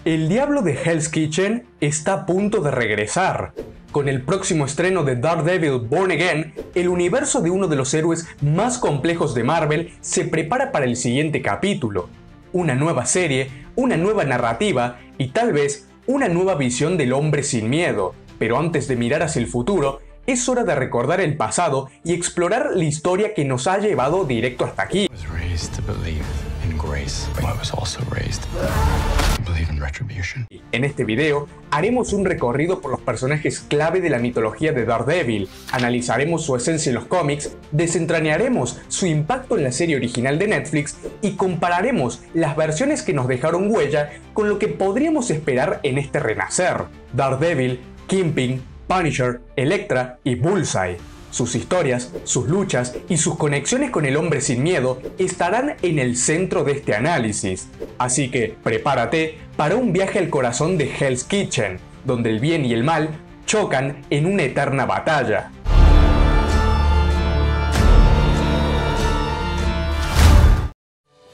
El diablo de Hell's Kitchen está a punto de regresar. Con el próximo estreno de Daredevil Born Again, el universo de uno de los héroes más complejos de Marvel se prepara para el siguiente capítulo. Una nueva serie, una nueva narrativa y tal vez una nueva visión del hombre sin miedo. Pero antes de mirar hacia el futuro, es hora de recordar el pasado y explorar la historia que nos ha llevado directo hasta aquí. En este video haremos un recorrido por los personajes clave de la mitología de Daredevil, analizaremos su esencia en los cómics, desentrañaremos su impacto en la serie original de Netflix y compararemos las versiones que nos dejaron huella con lo que podríamos esperar en este renacer. Daredevil, Kingpin, Punisher, Elektra y Bullseye. Sus historias, sus luchas y sus conexiones con el hombre sin miedo estarán en el centro de este análisis. Así que prepárate para un viaje al corazón de Hell's Kitchen, donde el bien y el mal chocan en una eterna batalla.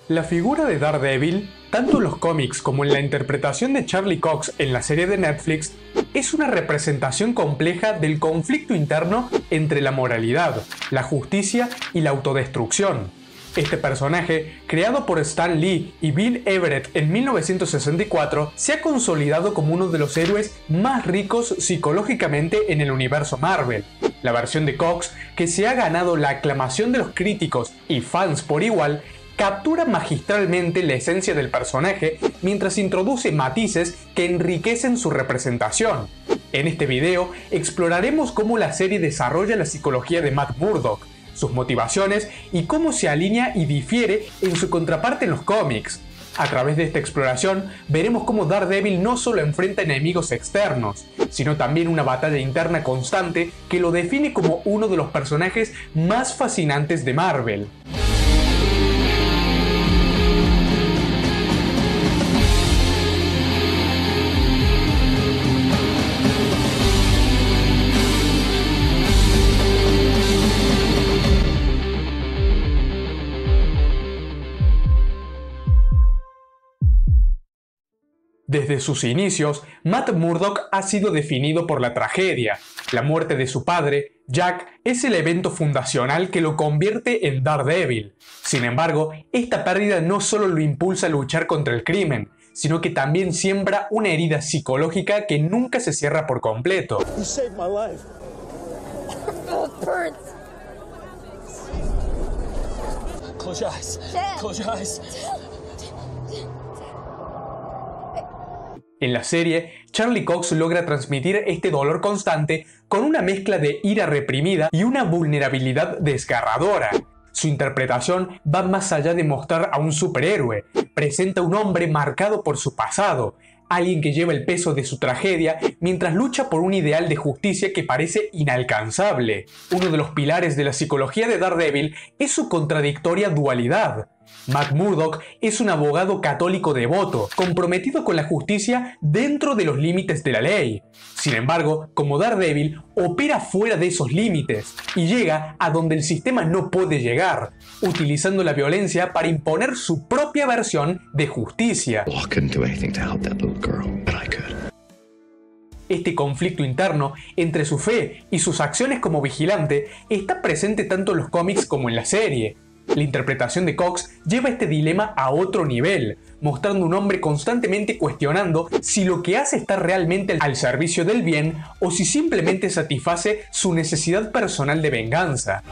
La figura de Daredevil, tanto en los cómics como en la interpretación de Charlie Cox en la serie de Netflix, es una representación compleja del conflicto interno entre la moralidad, la justicia y la autodestrucción. Este personaje, creado por Stan Lee y Bill Everett en 1964, se ha consolidado como uno de los héroes más ricos psicológicamente en el universo Marvel. La versión de Cox, que se ha ganado la aclamación de los críticos y fans por igual, captura magistralmente la esencia del personaje mientras introduce matices que enriquecen su representación. En este video exploraremos cómo la serie desarrolla la psicología de Matt Murdock, sus motivaciones y cómo se alinea y difiere en su contraparte en los cómics. A través de esta exploración veremos cómo Daredevil no solo enfrenta enemigos externos, sino también una batalla interna constante que lo define como uno de los personajes más fascinantes de Marvel. Desde sus inicios, Matt Murdock ha sido definido por la tragedia. La muerte de su padre, Jack, es el evento fundacional que lo convierte en Daredevil. Sin embargo, esta pérdida no solo lo impulsa a luchar contra el crimen, sino que también siembra una herida psicológica que nunca se cierra por completo. Close your eyes. Close your eyes. En la serie, Charlie Cox logra transmitir este dolor constante con una mezcla de ira reprimida y una vulnerabilidad desgarradora. Su interpretación va más allá de mostrar a un superhéroe, presenta a un hombre marcado por su pasado, alguien que lleva el peso de su tragedia mientras lucha por un ideal de justicia que parece inalcanzable. Uno de los pilares de la psicología de Daredevil es su contradictoria dualidad. Matt Murdock es un abogado católico devoto, comprometido con la justicia dentro de los límites de la ley. Sin embargo, como Daredevil, opera fuera de esos límites y llega a donde el sistema no puede llegar, utilizando la violencia para imponer su propia versión de justicia. Este conflicto interno entre su fe y sus acciones como vigilante está presente tanto en los cómics como en la serie. La interpretación de Cox lleva este dilema a otro nivel, mostrando un hombre constantemente cuestionando si lo que hace está realmente al servicio del bien o si simplemente satisface su necesidad personal de venganza.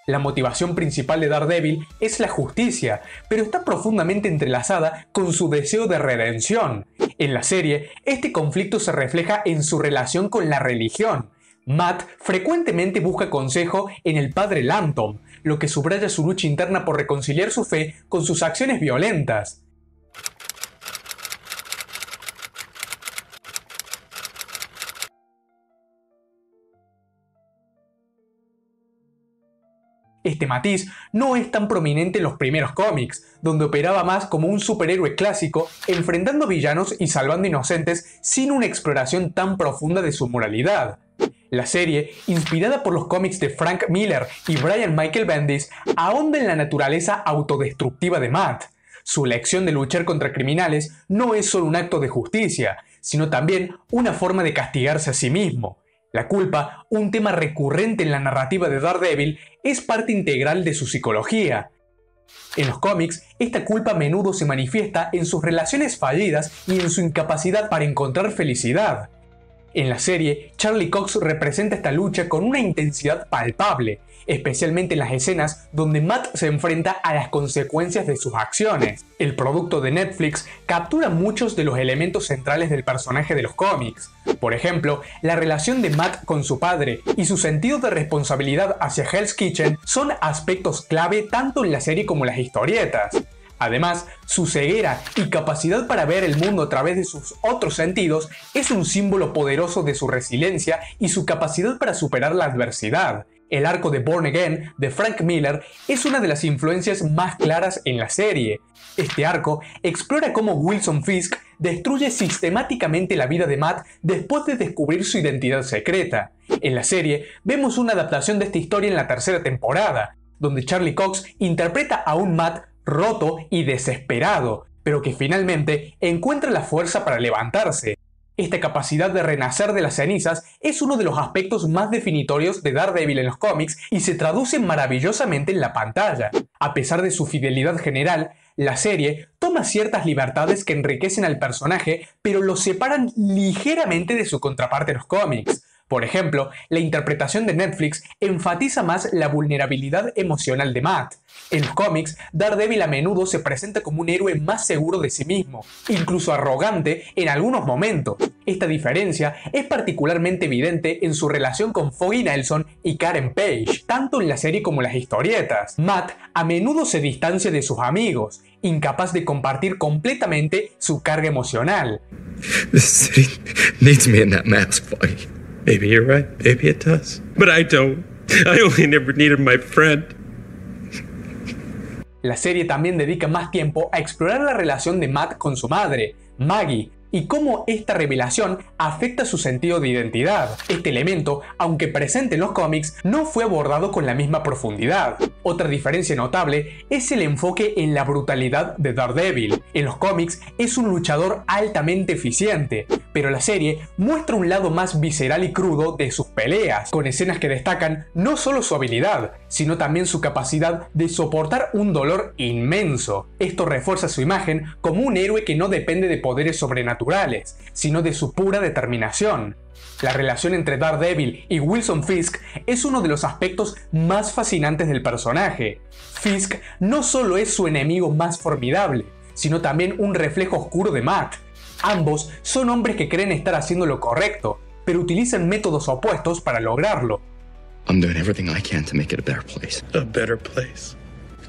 La motivación principal de Daredevil es la justicia, pero está profundamente entrelazada con su deseo de redención. En la serie, este conflicto se refleja en su relación con la religión. Matt frecuentemente busca consejo en el padre Lambton, lo que subraya su lucha interna por reconciliar su fe con sus acciones violentas. Este matiz no es tan prominente en los primeros cómics, donde operaba más como un superhéroe clásico, enfrentando villanos y salvando inocentes sin una exploración tan profunda de su moralidad. La serie, inspirada por los cómics de Frank Miller y Brian Michael Bendis, ahonda en la naturaleza autodestructiva de Matt. su elección de luchar contra criminales no es solo un acto de justicia, sino también una forma de castigarse a sí mismo. La culpa, un tema recurrente en la narrativa de Daredevil, es parte integral de su psicología. En los cómics, esta culpa a menudo se manifiesta en sus relaciones fallidas y en su incapacidad para encontrar felicidad. En la serie, Charlie Cox representa esta lucha con una intensidad palpable, especialmente en las escenas donde Matt se enfrenta a las consecuencias de sus acciones. El producto de Netflix captura muchos de los elementos centrales del personaje de los cómics. Por ejemplo, la relación de Matt con su padre y su sentido de responsabilidad hacia Hell's Kitchen son aspectos clave tanto en la serie como en las historietas. Además, su ceguera y capacidad para ver el mundo a través de sus otros sentidos es un símbolo poderoso de su resiliencia y su capacidad para superar la adversidad. El arco de Born Again de Frank Miller es una de las influencias más claras en la serie. Este arco explora cómo Wilson Fisk destruye sistemáticamente la vida de Matt después de descubrir su identidad secreta. En la serie, vemos una adaptación de esta historia en la tercera temporada, donde Charlie Cox interpreta a un Matt roto y desesperado, pero que finalmente encuentra la fuerza para levantarse. Esta capacidad de renacer de las cenizas es uno de los aspectos más definitorios de Daredevil en los cómics y se traduce maravillosamente en la pantalla. A pesar de su fidelidad general, la serie toma ciertas libertades que enriquecen al personaje, pero lo separan ligeramente de su contraparte en los cómics. Por ejemplo, la interpretación de Netflix enfatiza más la vulnerabilidad emocional de Matt. En los cómics, Daredevil a menudo se presenta como un héroe más seguro de sí mismo, incluso arrogante en algunos momentos. Esta diferencia es particularmente evidente en su relación con Foggy Nelson y Karen Page, tanto en la serie como en las historietas. Matt a menudo se distancia de sus amigos, incapaz de compartir completamente su carga emocional. This city needs me in that mask, Foggy. Maybe you're right. Maybe it does. But I don't. I only never needed my friend. La serie también dedica más tiempo a explorar la relación de Matt con su madre, Maggie, y cómo esta revelación afecta su sentido de identidad. Este elemento, aunque presente en los cómics, no fue abordado con la misma profundidad. Otra diferencia notable es el enfoque en la brutalidad de Daredevil. En los cómics es un luchador altamente eficiente, pero la serie muestra un lado más visceral y crudo de sus peleas, con escenas que destacan no solo su habilidad, sino también su capacidad de soportar un dolor inmenso. Esto refuerza su imagen como un héroe que no depende de poderes sobrenaturales, sino de su pura determinación. La relación entre Daredevil y Wilson Fisk es uno de los aspectos más fascinantes del personaje. Fisk no solo es su enemigo más formidable, sino también un reflejo oscuro de Matt. Ambos son hombres que creen estar haciendo lo correcto, pero utilizan métodos opuestos para lograrlo. I'm doing everything I can to make it a better place. A better place.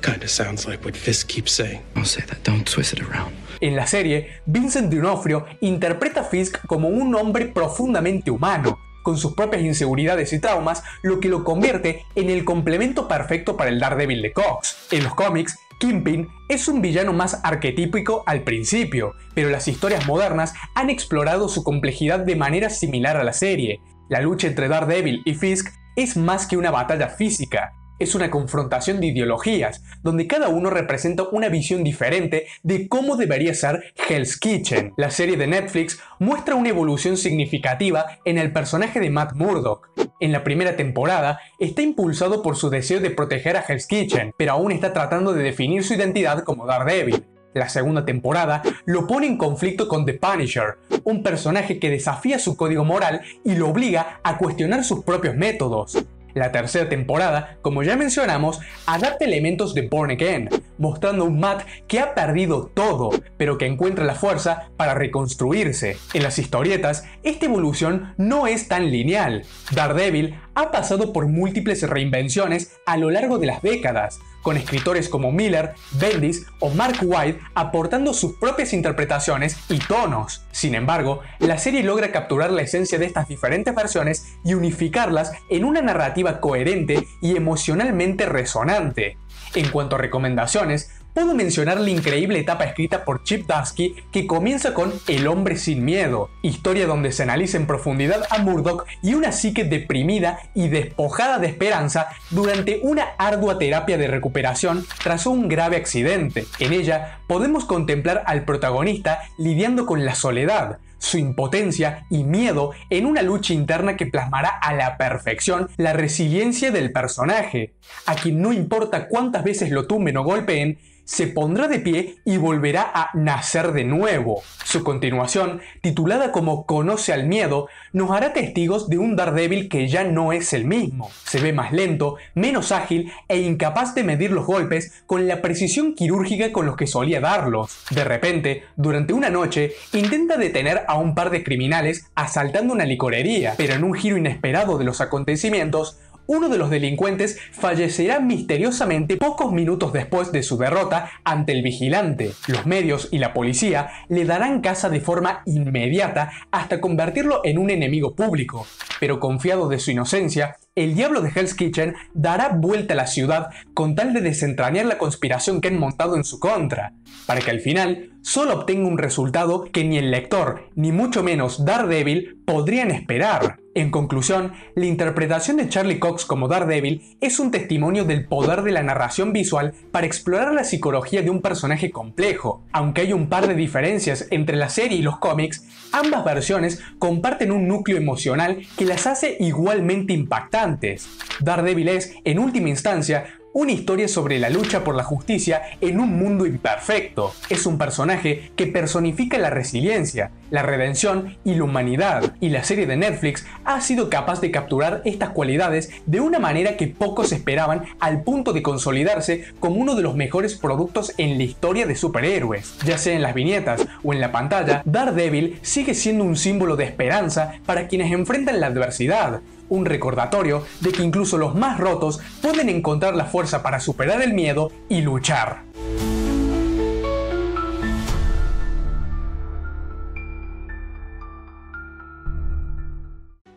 Kinda sounds like what Fisk keeps saying. Don't say that. Don't twist it around. En la serie, Vincent D'Onofrio interpreta a Fisk como un hombre profundamente humano, con sus propias inseguridades y traumas, lo que lo convierte en el complemento perfecto para el Daredevil de Cox. En los cómics, Kingpin es un villano más arquetípico al principio, pero las historias modernas han explorado su complejidad de manera similar a la serie. La lucha entre Daredevil y Fisk es más que una batalla física. Es una confrontación de ideologías, donde cada uno representa una visión diferente de cómo debería ser Hell's Kitchen. La serie de Netflix muestra una evolución significativa en el personaje de Matt Murdock. En la primera temporada, está impulsado por su deseo de proteger a Hell's Kitchen, pero aún está tratando de definir su identidad como Daredevil. La segunda temporada lo pone en conflicto con The Punisher, un personaje que desafía su código moral y lo obliga a cuestionar sus propios métodos. La tercera temporada, como ya mencionamos, adapta elementos de Born Again, mostrando un Matt que ha perdido todo, pero que encuentra la fuerza para reconstruirse. En las historietas, esta evolución no es tan lineal. Daredevil ha pasado por múltiples reinvenciones a lo largo de las décadas, con escritores como Miller, Bendis o Mark Waid aportando sus propias interpretaciones y tonos. Sin embargo, la serie logra capturar la esencia de estas diferentes versiones y unificarlas en una narrativa coherente y emocionalmente resonante. En cuanto a recomendaciones, puedo mencionar la increíble etapa escrita por Chip Zdarsky que comienza con El hombre sin miedo, historia donde se analiza en profundidad a Murdoch y una psique deprimida y despojada de esperanza durante una ardua terapia de recuperación tras un grave accidente. En ella podemos contemplar al protagonista lidiando con la soledad, su impotencia y miedo en una lucha interna que plasmará a la perfección la resiliencia del personaje, a quien no importa cuántas veces lo tumben o golpeen, se pondrá de pie y volverá a nacer de nuevo. Su continuación, titulada como Conoce al miedo, nos hará testigos de un Daredevil que ya no es el mismo. Se ve más lento, menos ágil e incapaz de medir los golpes con la precisión quirúrgica con los que solía darlos. De repente, durante una noche, intenta detener a un par de criminales asaltando una licorería, pero en un giro inesperado de los acontecimientos, uno de los delincuentes fallecerá misteriosamente pocos minutos después de su derrota ante el vigilante. Los medios y la policía le darán caza de forma inmediata hasta convertirlo en un enemigo público, pero confiado de su inocencia, el diablo de Hell's Kitchen dará vuelta a la ciudad con tal de desentrañar la conspiración que han montado en su contra, para que al final solo obtenga un resultado que ni el lector, ni mucho menos Daredevil, podrían esperar. En conclusión, la interpretación de Charlie Cox como Daredevil es un testimonio del poder de la narración visual para explorar la psicología de un personaje complejo. Aunque hay un par de diferencias entre la serie y los cómics, ambas versiones comparten un núcleo emocional que las hace igualmente impactantes. Daredevil es, en última instancia, una historia sobre la lucha por la justicia en un mundo imperfecto. Es un personaje que personifica la resiliencia, la redención y la humanidad, y la serie de Netflix ha sido capaz de capturar estas cualidades de una manera que pocos esperaban, al punto de consolidarse como uno de los mejores productos en la historia de superhéroes. Ya sea en las viñetas o en la pantalla, Daredevil sigue siendo un símbolo de esperanza para quienes enfrentan la adversidad, un recordatorio de que incluso los más rotos pueden encontrar la fuerza para superar el miedo y luchar.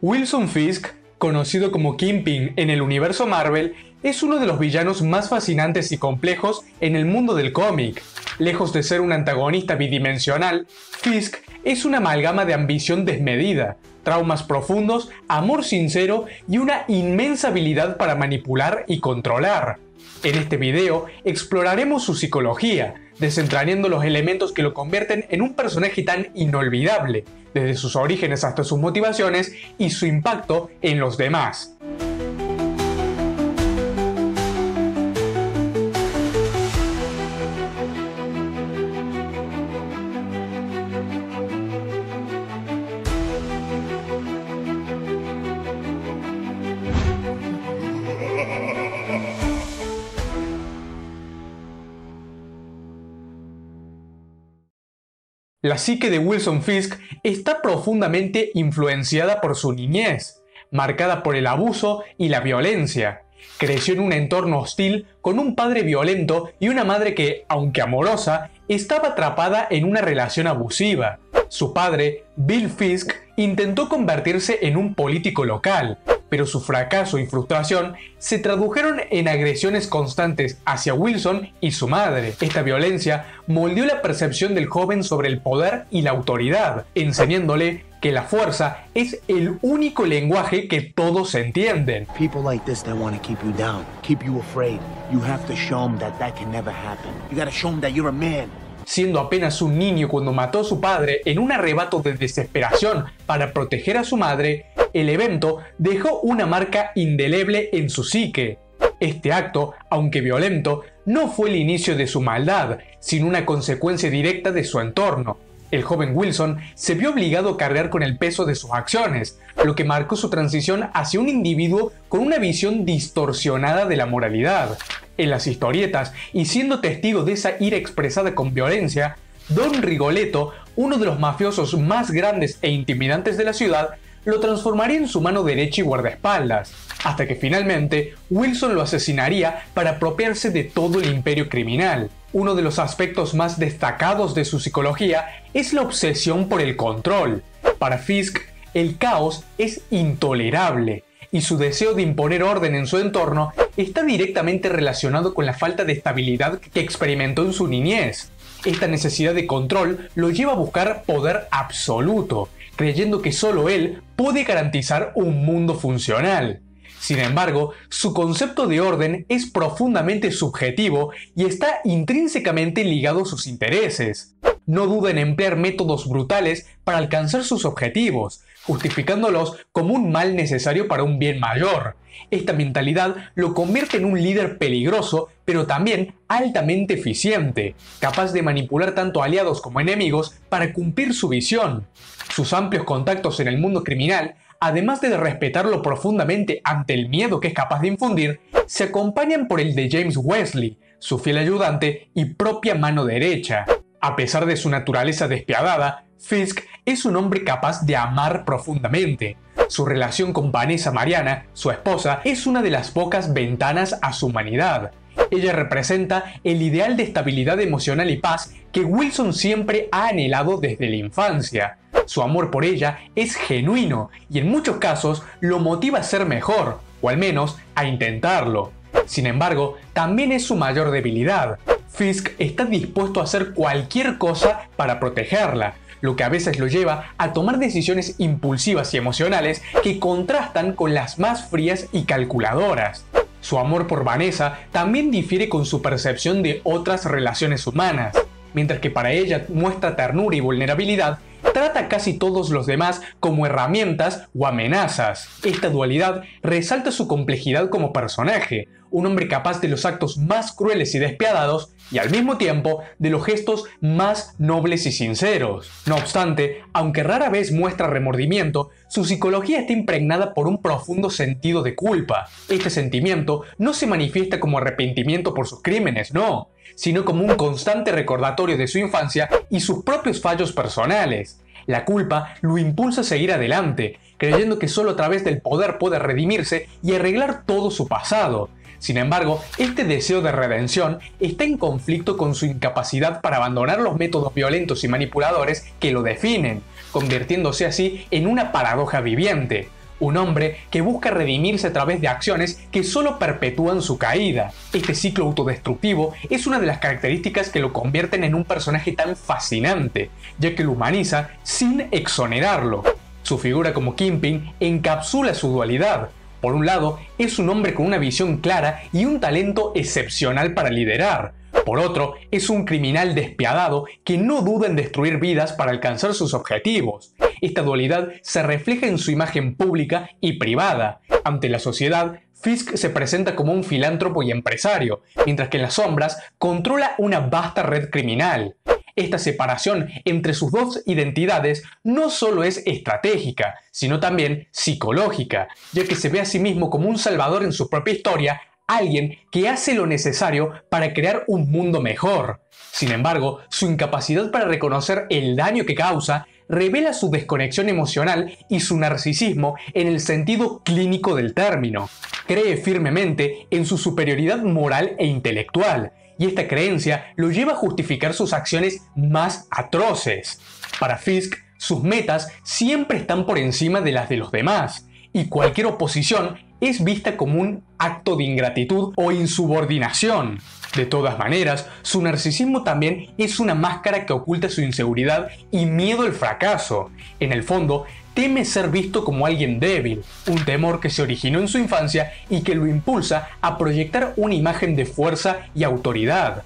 Wilson Fisk, conocido como Kingpin en el universo Marvel, es uno de los villanos más fascinantes y complejos en el mundo del cómic. Lejos de ser un antagonista bidimensional, Fisk es una amalgama de ambición desmedida, traumas profundos, amor sincero y una inmensa habilidad para manipular y controlar. En este video exploraremos su psicología, desentrañando los elementos que lo convierten en un personaje tan inolvidable, desde sus orígenes hasta sus motivaciones y su impacto en los demás. La psique de Wilson Fisk está profundamente influenciada por su niñez, marcada por el abuso y la violencia. Creció en un entorno hostil con un padre violento y una madre que, aunque amorosa, estaba atrapada en una relación abusiva. Su padre, Bill Fisk, intentó convertirse en un político local, pero su fracaso y frustración se tradujeron en agresiones constantes hacia Wilson y su madre. Esta violencia moldeó la percepción del joven sobre el poder y la autoridad, enseñándole que la fuerza es el único lenguaje que todos entienden. People like this, they want to keep you down, keep you afraid. You have to show them that that can never happen. You got to show them that you're a man. Siendo apenas un niño cuando mató a su padre en un arrebato de desesperación para proteger a su madre, el evento dejó una marca indeleble en su psique. Este acto, aunque violento, no fue el inicio de su maldad, sino una consecuencia directa de su entorno. El joven Wilson se vio obligado a cargar con el peso de sus acciones, lo que marcó su transición hacia un individuo con una visión distorsionada de la moralidad. En las historietas, y siendo testigo de esa ira expresada con violencia, Don Rigoletto, uno de los mafiosos más grandes e intimidantes de la ciudad, lo transformaría en su mano derecha y guardaespaldas, hasta que finalmente Wilson lo asesinaría para apropiarse de todo el imperio criminal. Uno de los aspectos más destacados de su psicología es la obsesión por el control. Para Fisk, el caos es intolerable. y su deseo de imponer orden en su entorno está directamente relacionado con la falta de estabilidad que experimentó en su niñez. Esta necesidad de control lo lleva a buscar poder absoluto, creyendo que solo él puede garantizar un mundo funcional. Sin embargo, su concepto de orden es profundamente subjetivo y está intrínsecamente ligado a sus intereses. No duda en emplear métodos brutales para alcanzar sus objetivos, justificándolos como un mal necesario para un bien mayor. Esta mentalidad lo convierte en un líder peligroso, pero también altamente eficiente, capaz de manipular tanto aliados como enemigos para cumplir su visión. Sus amplios contactos en el mundo criminal, además de respetarlo profundamente ante el miedo que es capaz de infundir, se acompañan por el de James Wesley, su fiel ayudante y propia mano derecha. A pesar de su naturaleza despiadada, Fisk es un hombre capaz de amar profundamente. Su relación con Vanessa Mariana, su esposa, es una de las pocas ventanas a su humanidad. Ella representa el ideal de estabilidad emocional y paz que Wilson siempre ha anhelado desde la infancia. Su amor por ella es genuino y en muchos casos lo motiva a ser mejor, o al menos a intentarlo. Sin embargo, también es su mayor debilidad. Fisk está dispuesto a hacer cualquier cosa para protegerla, lo que a veces lo lleva a tomar decisiones impulsivas y emocionales que contrastan con las más frías y calculadoras. Su amor por Vanessa también difiere con su percepción de otras relaciones humanas. Mientras que para ella muestra ternura y vulnerabilidad, trata a casi todos los demás como herramientas o amenazas. Esta dualidad resalta su complejidad como personaje, un hombre capaz de los actos más crueles y despiadados y al mismo tiempo de los gestos más nobles y sinceros. No obstante, aunque rara vez muestra remordimiento, su psicología está impregnada por un profundo sentido de culpa. Este sentimiento no se manifiesta como arrepentimiento por sus crímenes, no, sino como un constante recordatorio de su infancia y sus propios fallos personales. La culpa lo impulsa a seguir adelante, creyendo que solo a través del poder puede redimirse y arreglar todo su pasado. Sin embargo, este deseo de redención está en conflicto con su incapacidad para abandonar los métodos violentos y manipuladores que lo definen, convirtiéndose así en una paradoja viviente. Un hombre que busca redimirse a través de acciones que solo perpetúan su caída. Este ciclo autodestructivo es una de las características que lo convierten en un personaje tan fascinante, ya que lo humaniza sin exonerarlo. Su figura como Kingpin encapsula su dualidad. Por un lado, es un hombre con una visión clara y un talento excepcional para liderar. Por otro, es un criminal despiadado que no duda en destruir vidas para alcanzar sus objetivos. Esta dualidad se refleja en su imagen pública y privada. Ante la sociedad, Fisk se presenta como un filántropo y empresario, mientras que en las sombras controla una vasta red criminal. Esta separación entre sus dos identidades no solo es estratégica, sino también psicológica, ya que se ve a sí mismo como un salvador en su propia historia, alguien que hace lo necesario para crear un mundo mejor. Sin embargo, su incapacidad para reconocer el daño que causa revela su desconexión emocional y su narcisismo en el sentido clínico del término. Cree firmemente en su superioridad moral e intelectual, y esta creencia lo lleva a justificar sus acciones más atroces. Para Fisk, sus metas siempre están por encima de las de los demás, y cualquier oposición es vista como un acto de ingratitud o insubordinación. De todas maneras, su narcisismo también es una máscara que oculta su inseguridad y miedo al fracaso. En el fondo, teme ser visto como alguien débil, un temor que se originó en su infancia y que lo impulsa a proyectar una imagen de fuerza y autoridad.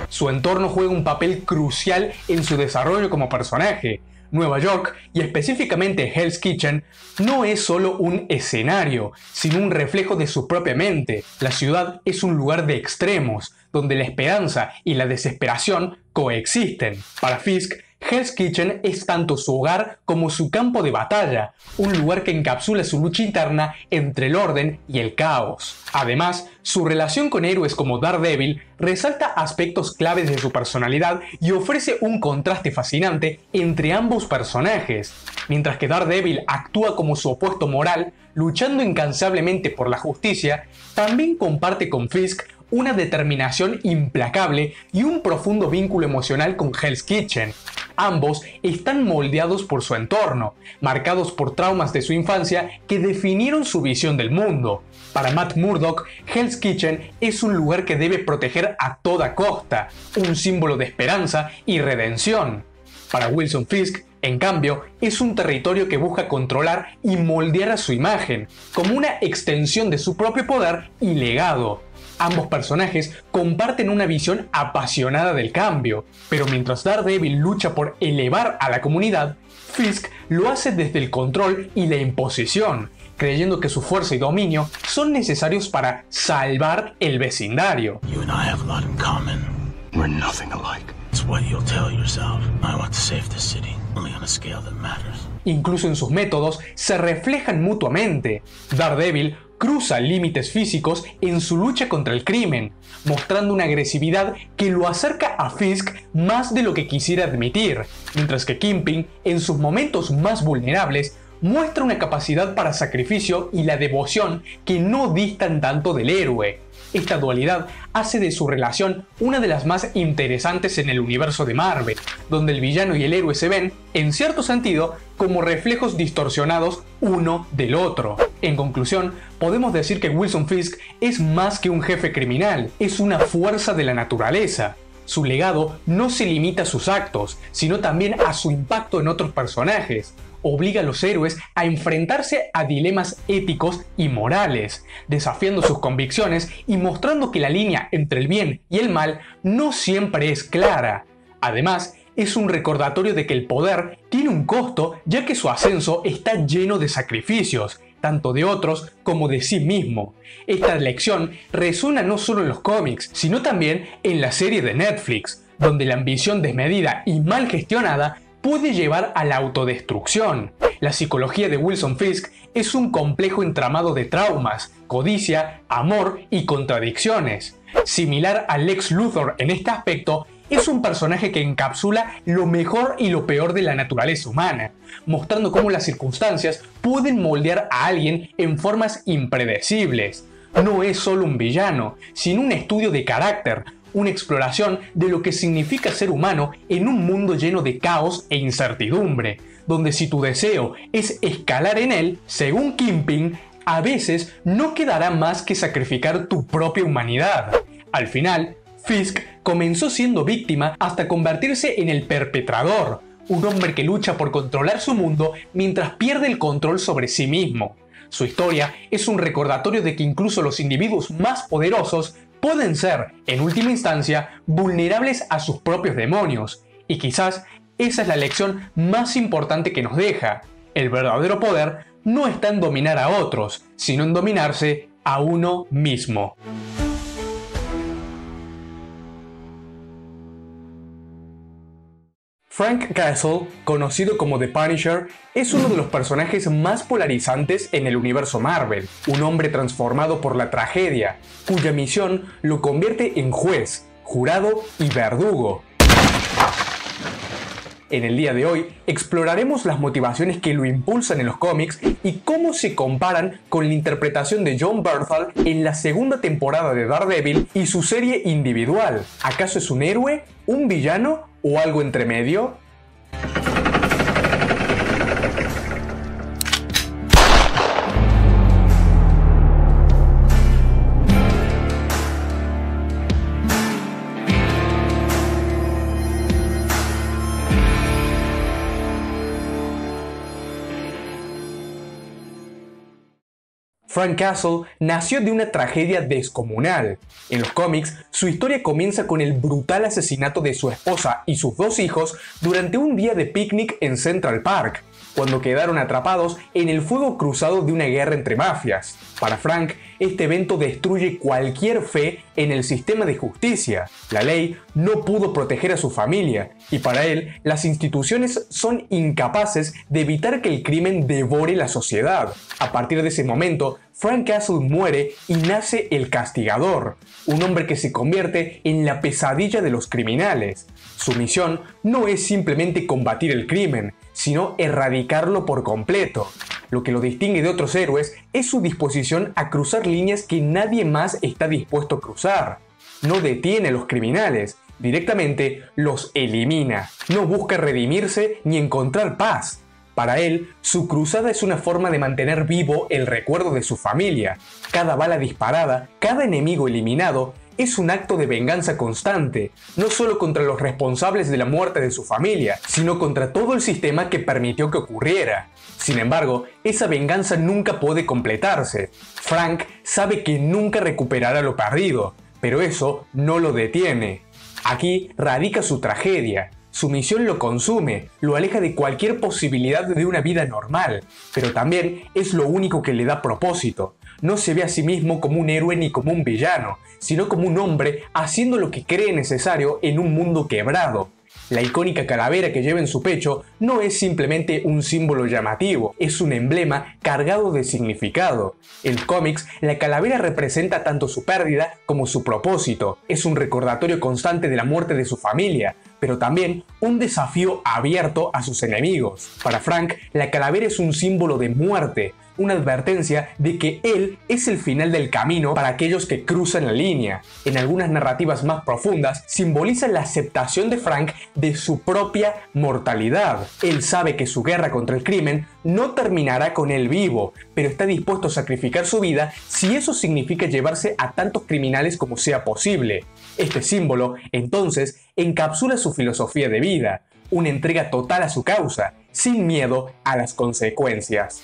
Su entorno juega un papel crucial en su desarrollo como personaje. Nueva York, y específicamente Hell's Kitchen, no es solo un escenario, sino un reflejo de su propia mente. La ciudad es un lugar de extremos, donde la esperanza y la desesperación coexisten. Para Fisk, Hell's Kitchen es tanto su hogar como su campo de batalla, un lugar que encapsula su lucha interna entre el orden y el caos. Además, su relación con héroes como Daredevil resalta aspectos claves de su personalidad y ofrece un contraste fascinante entre ambos personajes. Mientras que Daredevil actúa como su opuesto moral, luchando incansablemente por la justicia, también comparte con Fisk una determinación implacable y un profundo vínculo emocional con Hell's Kitchen. Ambos están moldeados por su entorno, marcados por traumas de su infancia que definieron su visión del mundo. Para Matt Murdock, Hell's Kitchen es un lugar que debe proteger a toda costa, un símbolo de esperanza y redención. Para Wilson Fisk, en cambio, es un territorio que busca controlar y moldear a su imagen, como una extensión de su propio poder y legado. Ambos personajes comparten una visión apasionada del cambio, pero mientras Daredevil lucha por elevar a la comunidad, Fisk lo hace desde el control y la imposición, creyendo que su fuerza y dominio son necesarios para salvar el vecindario. You and I have a lot in common. We're nothing alike. It's what you'll tell yourself. I want to save the city, only on a scale that matters. Incluso en sus métodos se reflejan mutuamente. Daredevil cruza límites físicos en su lucha contra el crimen, mostrando una agresividad que lo acerca a Fisk más de lo que quisiera admitir, mientras que Kingpin, en sus momentos más vulnerables, muestra una capacidad para sacrificio y la devoción que no distan tanto del héroe. Esta dualidad hace de su relación una de las más interesantes en el universo de Marvel, donde el villano y el héroe se ven, en cierto sentido, como reflejos distorsionados uno del otro. En conclusión, podemos decir que Wilson Fisk es más que un jefe criminal, es una fuerza de la naturaleza. Su legado no se limita a sus actos, sino también a su impacto en otros personajes. Obliga a los héroes a enfrentarse a dilemas éticos y morales, desafiando sus convicciones y mostrando que la línea entre el bien y el mal no siempre es clara. Además, es un recordatorio de que el poder tiene un costo, ya que su ascenso está lleno de sacrificios, tanto de otros como de sí mismo. Esta lección resuena no solo en los cómics, sino también en la serie de Netflix, donde la ambición desmedida y mal gestionada puede llevar a la autodestrucción. La psicología de Wilson Fisk es un complejo entramado de traumas, codicia, amor y contradicciones. Similar a Lex Luthor en este aspecto, es un personaje que encapsula lo mejor y lo peor de la naturaleza humana, mostrando cómo las circunstancias pueden moldear a alguien en formas impredecibles. No es solo un villano, sino un estudio de carácter, una exploración de lo que significa ser humano en un mundo lleno de caos e incertidumbre, donde si tu deseo es escalar en él, según Kingpin, a veces no quedará más que sacrificar tu propia humanidad. Al final, Fisk comenzó siendo víctima hasta convertirse en el perpetrador, un hombre que lucha por controlar su mundo mientras pierde el control sobre sí mismo. Su historia es un recordatorio de que incluso los individuos más poderosos pueden ser, en última instancia, vulnerables a sus propios demonios. Y quizás esa es la lección más importante que nos deja. El verdadero poder no está en dominar a otros, sino en dominarse a uno mismo. Frank Castle, conocido como The Punisher, es uno de los personajes más polarizantes en el universo Marvel, un hombre transformado por la tragedia, cuya misión lo convierte en juez, jurado y verdugo. En el día de hoy, exploraremos las motivaciones que lo impulsan en los cómics y cómo se comparan con la interpretación de Jon Bernthal en la segunda temporada de Daredevil y su serie individual. ¿Acaso es un héroe, un villano o algo entre medio? Frank Castle nació de una tragedia descomunal. En los cómics, su historia comienza con el brutal asesinato de su esposa y sus dos hijos durante un día de picnic en Central Park, cuando quedaron atrapados en el fuego cruzado de una guerra entre mafias. Para Frank, este evento destruye cualquier fe en el sistema de justicia. La ley no pudo proteger a su familia, y para él, las instituciones son incapaces de evitar que el crimen devore la sociedad. A partir de ese momento, Frank Castle muere y nace el Castigador, un hombre que se convierte en la pesadilla de los criminales. Su misión no es simplemente combatir el crimen, sino erradicarlo por completo. Lo que lo distingue de otros héroes es su disposición a cruzar líneas que nadie más está dispuesto a cruzar. No detiene a los criminales, directamente los elimina. No busca redimirse ni encontrar paz. Para él, su cruzada es una forma de mantener vivo el recuerdo de su familia. Cada bala disparada, cada enemigo eliminado, es un acto de venganza constante, no solo contra los responsables de la muerte de su familia, sino contra todo el sistema que permitió que ocurriera. Sin embargo, esa venganza nunca puede completarse. Frank sabe que nunca recuperará lo perdido, pero eso no lo detiene. Aquí radica su tragedia. Su misión lo consume, lo aleja de cualquier posibilidad de una vida normal, pero también es lo único que le da propósito. No se ve a sí mismo como un héroe ni como un villano, sino como un hombre haciendo lo que cree necesario en un mundo quebrado. La icónica calavera que lleva en su pecho no es simplemente un símbolo llamativo, es un emblema cargado de significado. En los cómics, la calavera representa tanto su pérdida como su propósito. Es un recordatorio constante de la muerte de su familia, pero también un desafío abierto a sus enemigos. Para Frank, la calavera es un símbolo de muerte, una advertencia de que él es el final del camino para aquellos que cruzan la línea. En algunas narrativas más profundas, simboliza la aceptación de Frank de su propia mortalidad. Él sabe que su guerra contra el crimen no terminará con él vivo, pero está dispuesto a sacrificar su vida si eso significa llevarse a tantos criminales como sea posible. Este símbolo, entonces, encapsula su filosofía de vida, una entrega total a su causa, sin miedo a las consecuencias.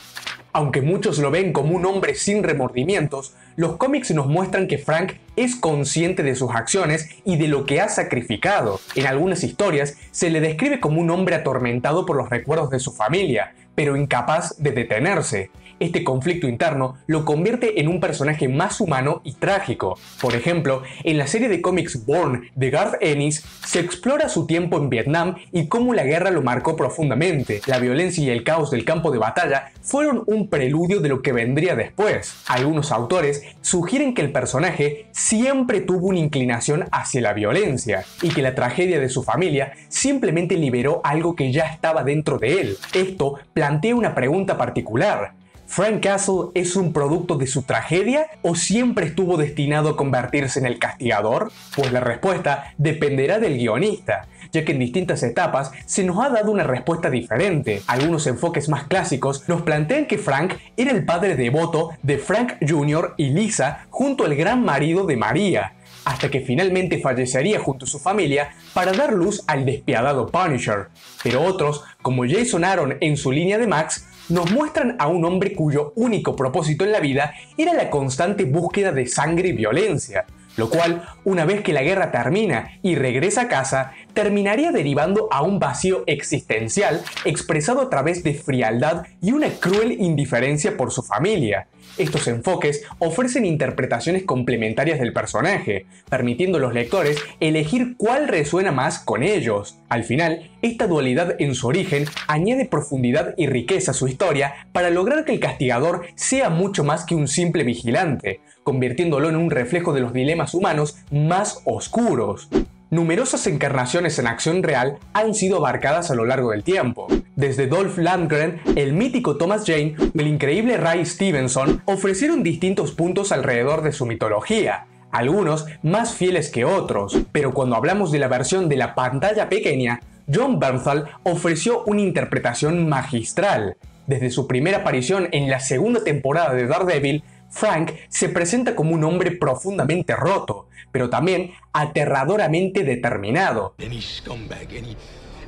Aunque muchos lo ven como un hombre sin remordimientos, los cómics nos muestran que Frank es consciente de sus acciones y de lo que ha sacrificado. En algunas historias se le describe como un hombre atormentado por los recuerdos de su familia, pero incapaz de detenerse. Este conflicto interno lo convierte en un personaje más humano y trágico. Por ejemplo, en la serie de cómics Born de Garth Ennis se explora su tiempo en Vietnam y cómo la guerra lo marcó profundamente. La violencia y el caos del campo de batalla fueron un preludio de lo que vendría después. Algunos autores sugieren que el personaje siempre tuvo una inclinación hacia la violencia y que la tragedia de su familia simplemente liberó algo que ya estaba dentro de él. Esto plantea una pregunta particular. ¿Frank Castle es un producto de su tragedia o siempre estuvo destinado a convertirse en el castigador? Pues la respuesta dependerá del guionista, ya que en distintas etapas se nos ha dado una respuesta diferente. Algunos enfoques más clásicos nos plantean que Frank era el padre devoto de Frank Jr. y Lisa junto al gran marido de María, hasta que finalmente fallecería junto a su familia para dar luz al despiadado Punisher. Pero otros, como Jason Aaron en su línea de Max, nos muestran a un hombre cuyo único propósito en la vida era la constante búsqueda de sangre y violencia, lo cual, una vez que la guerra termina y regresa a casa, terminaría derivando a un vacío existencial expresado a través de frialdad y una cruel indiferencia por su familia. Estos enfoques ofrecen interpretaciones complementarias del personaje, permitiendo a los lectores elegir cuál resuena más con ellos. Al final, esta dualidad en su origen añade profundidad y riqueza a su historia para lograr que el castigador sea mucho más que un simple vigilante, convirtiéndolo en un reflejo de los dilemas humanos más oscuros. Numerosas encarnaciones en acción real han sido abarcadas a lo largo del tiempo. Desde Dolph Lundgren, el mítico Thomas Jane y el increíble Ray Stevenson ofrecieron distintos puntos alrededor de su mitología, algunos más fieles que otros, pero cuando hablamos de la versión de la pantalla pequeña, Jon Bernthal ofreció una interpretación magistral. Desde su primera aparición en la segunda temporada de Daredevil, Frank se presenta como un hombre profundamente roto, pero también aterradoramente determinado. Any scumbag,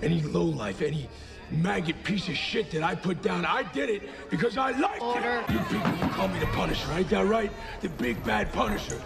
any lowlife, any maggot piece of shit that I put down, I did it because I liked it. You people, you call me the Punisher, ain't that right? The big bad Punisher.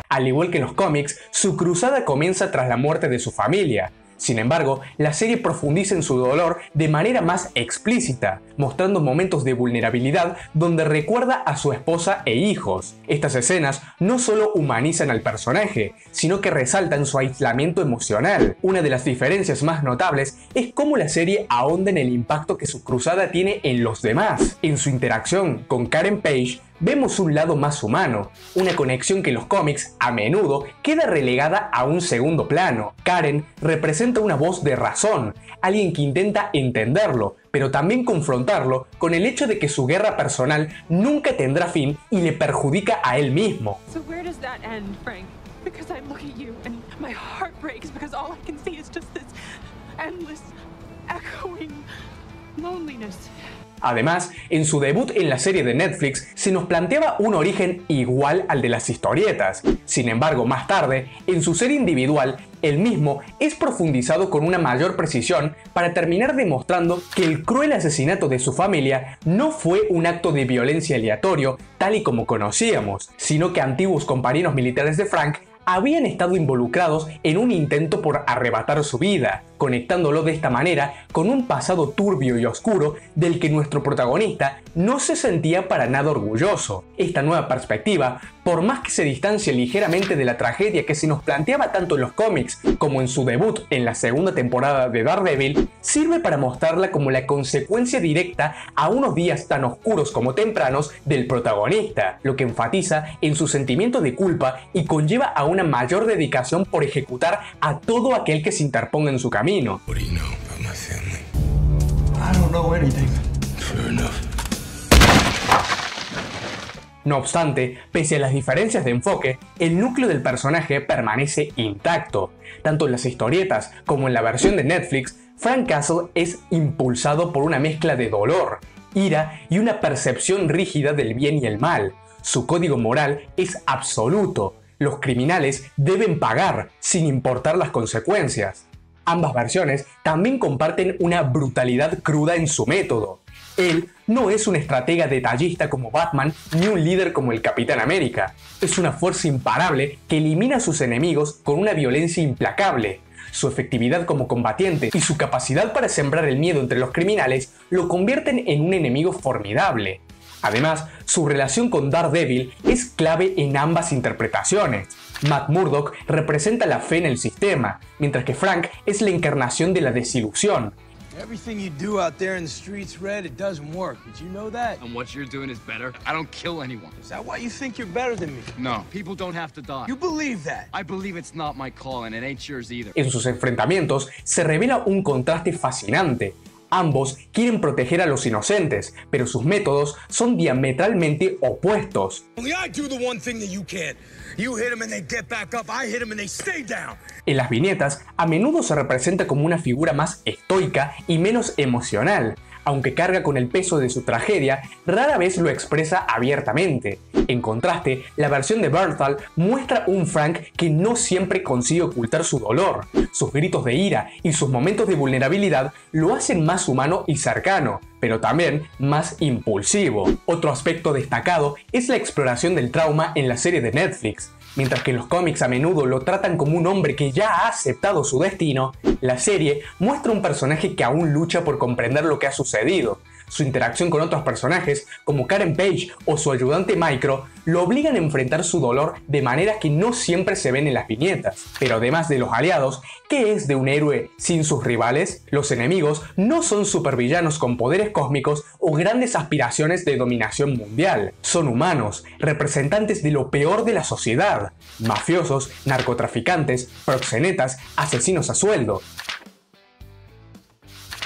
Al igual que en los cómics, su cruzada comienza tras la muerte de su familia. Sin embargo, la serie profundiza en su dolor de manera más explícita, mostrando momentos de vulnerabilidad donde recuerda a su esposa e hijos. Estas escenas no solo humanizan al personaje, sino que resaltan su aislamiento emocional. Una de las diferencias más notables es cómo la serie ahonda en el impacto que su cruzada tiene en los demás. En su interacción con Karen Page, vemos un lado más humano, una conexión que en los cómics a menudo queda relegada a un segundo plano. Karen representa una voz de razón, alguien que intenta entenderlo, pero también confrontarlo con el hecho de que su guerra personal nunca tendrá fin y le perjudica a él mismo. So where does that end, Frank? Because I look at you and My heart breaks because all I can see is just this endless, echoing loneliness. Además, en su debut en la serie de Netflix se nos planteaba un origen igual al de las historietas. Sin embargo, más tarde, en su serie individual, el mismo es profundizado con una mayor precisión para terminar demostrando que el cruel asesinato de su familia no fue un acto de violencia aleatorio tal y como conocíamos, sino que antiguos compañeros militares de Frank habían estado involucrados en un intento por arrebatar su vida, conectándolo de esta manera con un pasado turbio y oscuro del que nuestro protagonista no se sentía para nada orgulloso. Esta nueva perspectiva, por más que se distancie ligeramente de la tragedia que se nos planteaba tanto en los cómics como en su debut en la segunda temporada de Daredevil, sirve para mostrarla como la consecuencia directa a unos días tan oscuros como tempranos del protagonista, lo que enfatiza en su sentimiento de culpa y conlleva a una mayor dedicación por ejecutar a todo aquel que se interponga en su camino. What do you know about my family? I don't know anything. Fair enough. No obstante, pese a las diferencias de enfoque, el núcleo del personaje permanece intacto. Tanto en las historietas como en la versión de Netflix, Frank Castle es impulsado por una mezcla de dolor, ira y una percepción rígida del bien y el mal. Su código moral es absoluto. Los criminales deben pagar, sin importar las consecuencias. Ambas versiones también comparten una brutalidad cruda en su método. Él no es un estratega detallista como Batman ni un líder como el Capitán América. Es una fuerza imparable que elimina a sus enemigos con una violencia implacable. Su efectividad como combatiente y su capacidad para sembrar el miedo entre los criminales lo convierten en un enemigo formidable. Además, su relación con Daredevil es clave en ambas interpretaciones. Matt Murdock representa la fe en el sistema, mientras que Frank es la encarnación de la desilusión. Everything you do out there in the streets, Red, it doesn't work. Did you know that? And what you're doing is better? I don't kill anyone. Is that why you think you're better than me? No, people don't have to die. You believe that? I believe it's not my call and it ain't yours either. En sus enfrentamientos se revela un contraste fascinante. Ambos quieren proteger a los inocentes, pero sus métodos son diametralmente opuestos. Only I do the one thing that you can't. You hit them and they get back up. I hit them and they stay down. En las viñetas, a menudo se representa como una figura más estoica y menos emocional. Aunque carga con el peso de su tragedia, rara vez lo expresa abiertamente. En contraste, la versión de Berthal muestra un Frank que no siempre consigue ocultar su dolor. Sus gritos de ira y sus momentos de vulnerabilidad lo hacen más humano y cercano, pero también más impulsivo. Otro aspecto destacado es la exploración del trauma en la serie de Netflix. Mientras que en los cómics a menudo lo tratan como un hombre que ya ha aceptado su destino, la serie muestra un personaje que aún lucha por comprender lo que ha sucedido. Su interacción con otros personajes, como Karen Page o su ayudante Micro, lo obligan a enfrentar su dolor de maneras que no siempre se ven en las viñetas. Pero además de los aliados, ¿qué es de un héroe sin sus rivales? Los enemigos no son supervillanos con poderes cósmicos o grandes aspiraciones de dominación mundial. Son humanos, representantes de lo peor de la sociedad. Mafiosos, narcotraficantes, proxenetas, asesinos a sueldo.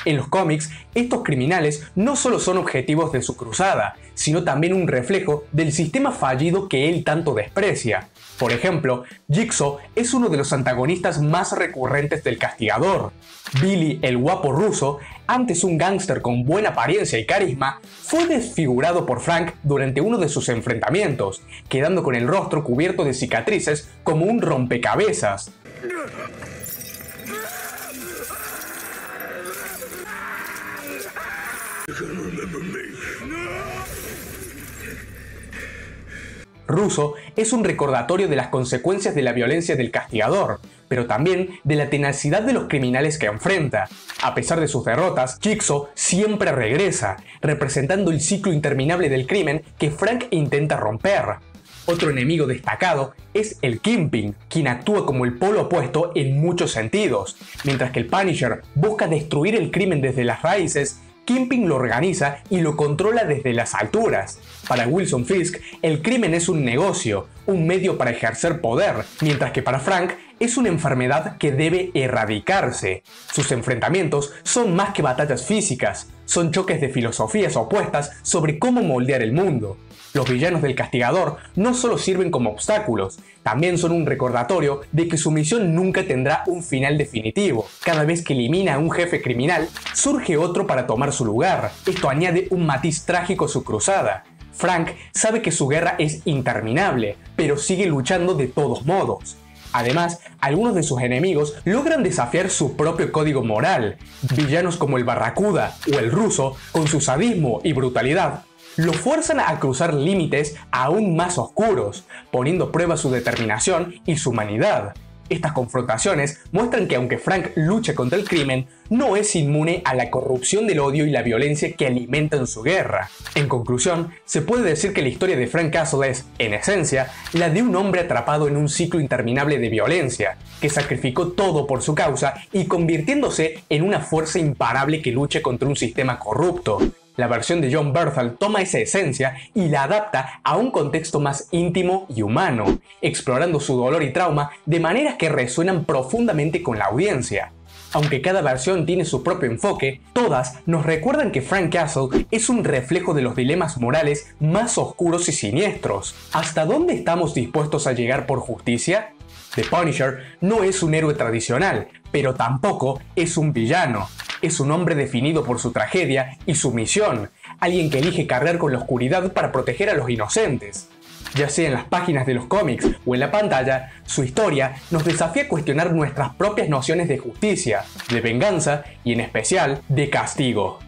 En los cómics, estos criminales no solo son objetivos de su cruzada, sino también un reflejo del sistema fallido que él tanto desprecia. Por ejemplo, Jigsaw es uno de los antagonistas más recurrentes del Castigador. Billy el guapo ruso, antes un gángster con buena apariencia y carisma, fue desfigurado por Frank durante uno de sus enfrentamientos, quedando con el rostro cubierto de cicatrices como un rompecabezas. Russo es un recordatorio de las consecuencias de la violencia del Castigador, pero también de la tenacidad de los criminales que enfrenta. A pesar de sus derrotas, Jigsaw siempre regresa, representando el ciclo interminable del crimen que Frank intenta romper. Otro enemigo destacado es el Kingpin, quien actúa como el polo opuesto en muchos sentidos. Mientras que el Punisher busca destruir el crimen desde las raíces, Kingpin lo organiza y lo controla desde las alturas. Para Wilson Fisk, el crimen es un negocio, un medio para ejercer poder, mientras que para Frank es una enfermedad que debe erradicarse. Sus enfrentamientos son más que batallas físicas, son choques de filosofías opuestas sobre cómo moldear el mundo. Los villanos del Castigador no solo sirven como obstáculos, también son un recordatorio de que su misión nunca tendrá un final definitivo. Cada vez que elimina a un jefe criminal, surge otro para tomar su lugar. Esto añade un matiz trágico a su cruzada. Frank sabe que su guerra es interminable, pero sigue luchando de todos modos. Además, algunos de sus enemigos logran desafiar su propio código moral. Villanos como el Barracuda o el Ruso, con su sadismo y brutalidad, lo fuerzan a cruzar límites aún más oscuros, poniendo a prueba su determinación y su humanidad. Estas confrontaciones muestran que aunque Frank lucha contra el crimen, no es inmune a la corrupción del odio y la violencia que alimentan su guerra. En conclusión, se puede decir que la historia de Frank Castle es, en esencia, la de un hombre atrapado en un ciclo interminable de violencia, que sacrificó todo por su causa y convirtiéndose en una fuerza imparable que lucha contra un sistema corrupto. La versión de Jon Bernthal toma esa esencia y la adapta a un contexto más íntimo y humano, explorando su dolor y trauma de maneras que resuenan profundamente con la audiencia. Aunque cada versión tiene su propio enfoque, todas nos recuerdan que Frank Castle es un reflejo de los dilemas morales más oscuros y siniestros. ¿Hasta dónde estamos dispuestos a llegar por justicia? The Punisher no es un héroe tradicional, pero tampoco es un villano. Es un hombre definido por su tragedia y su misión, alguien que elige cargar con la oscuridad para proteger a los inocentes. Ya sea en las páginas de los cómics o en la pantalla, su historia nos desafía a cuestionar nuestras propias nociones de justicia, de venganza y en especial de castigo.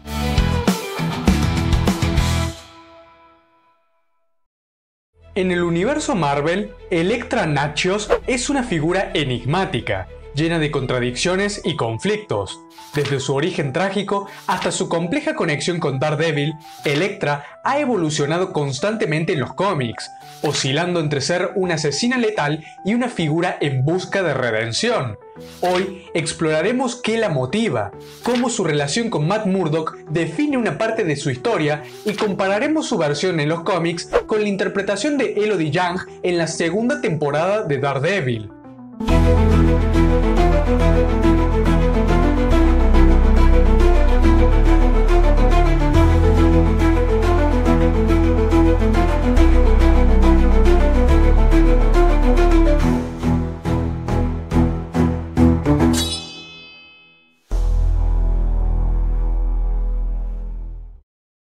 En el universo Marvel, Elektra Natchios es una figura enigmática, llena de contradicciones y conflictos. Desde su origen trágico hasta su compleja conexión con Daredevil, Elektra ha evolucionado constantemente en los cómics, oscilando entre ser una asesina letal y una figura en busca de redención. Hoy exploraremos qué la motiva, cómo su relación con Matt Murdock define una parte de su historia y compararemos su versión en los cómics con la interpretación de Elodie Yung en la segunda temporada de Daredevil.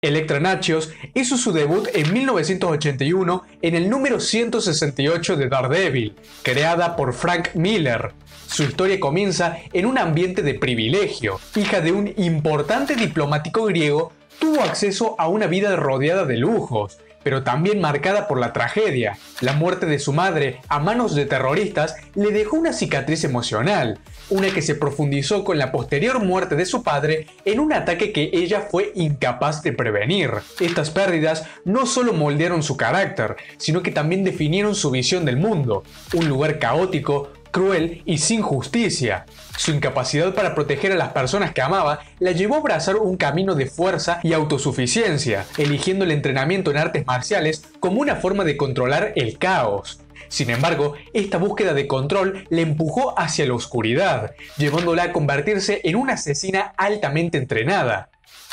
Elektra Natchios hizo su debut en 1981 en el número 168 de Daredevil, creada por Frank Miller. Su historia comienza en un ambiente de privilegio. Hija de un importante diplomático griego, tuvo acceso a una vida rodeada de lujos, pero también marcada por la tragedia. La muerte de su madre a manos de terroristas le dejó una cicatriz emocional, una que se profundizó con la posterior muerte de su padre en un ataque que ella fue incapaz de prevenir. Estas pérdidas no solo moldearon su carácter, sino que también definieron su visión del mundo, un lugar caótico, cruel y sin justicia. Su incapacidad para proteger a las personas que amaba la llevó a abrazar un camino de fuerza y autosuficiencia, eligiendo el entrenamiento en artes marciales como una forma de controlar el caos. Sin embargo, esta búsqueda de control le empujó hacia la oscuridad, llevándola a convertirse en una asesina altamente entrenada.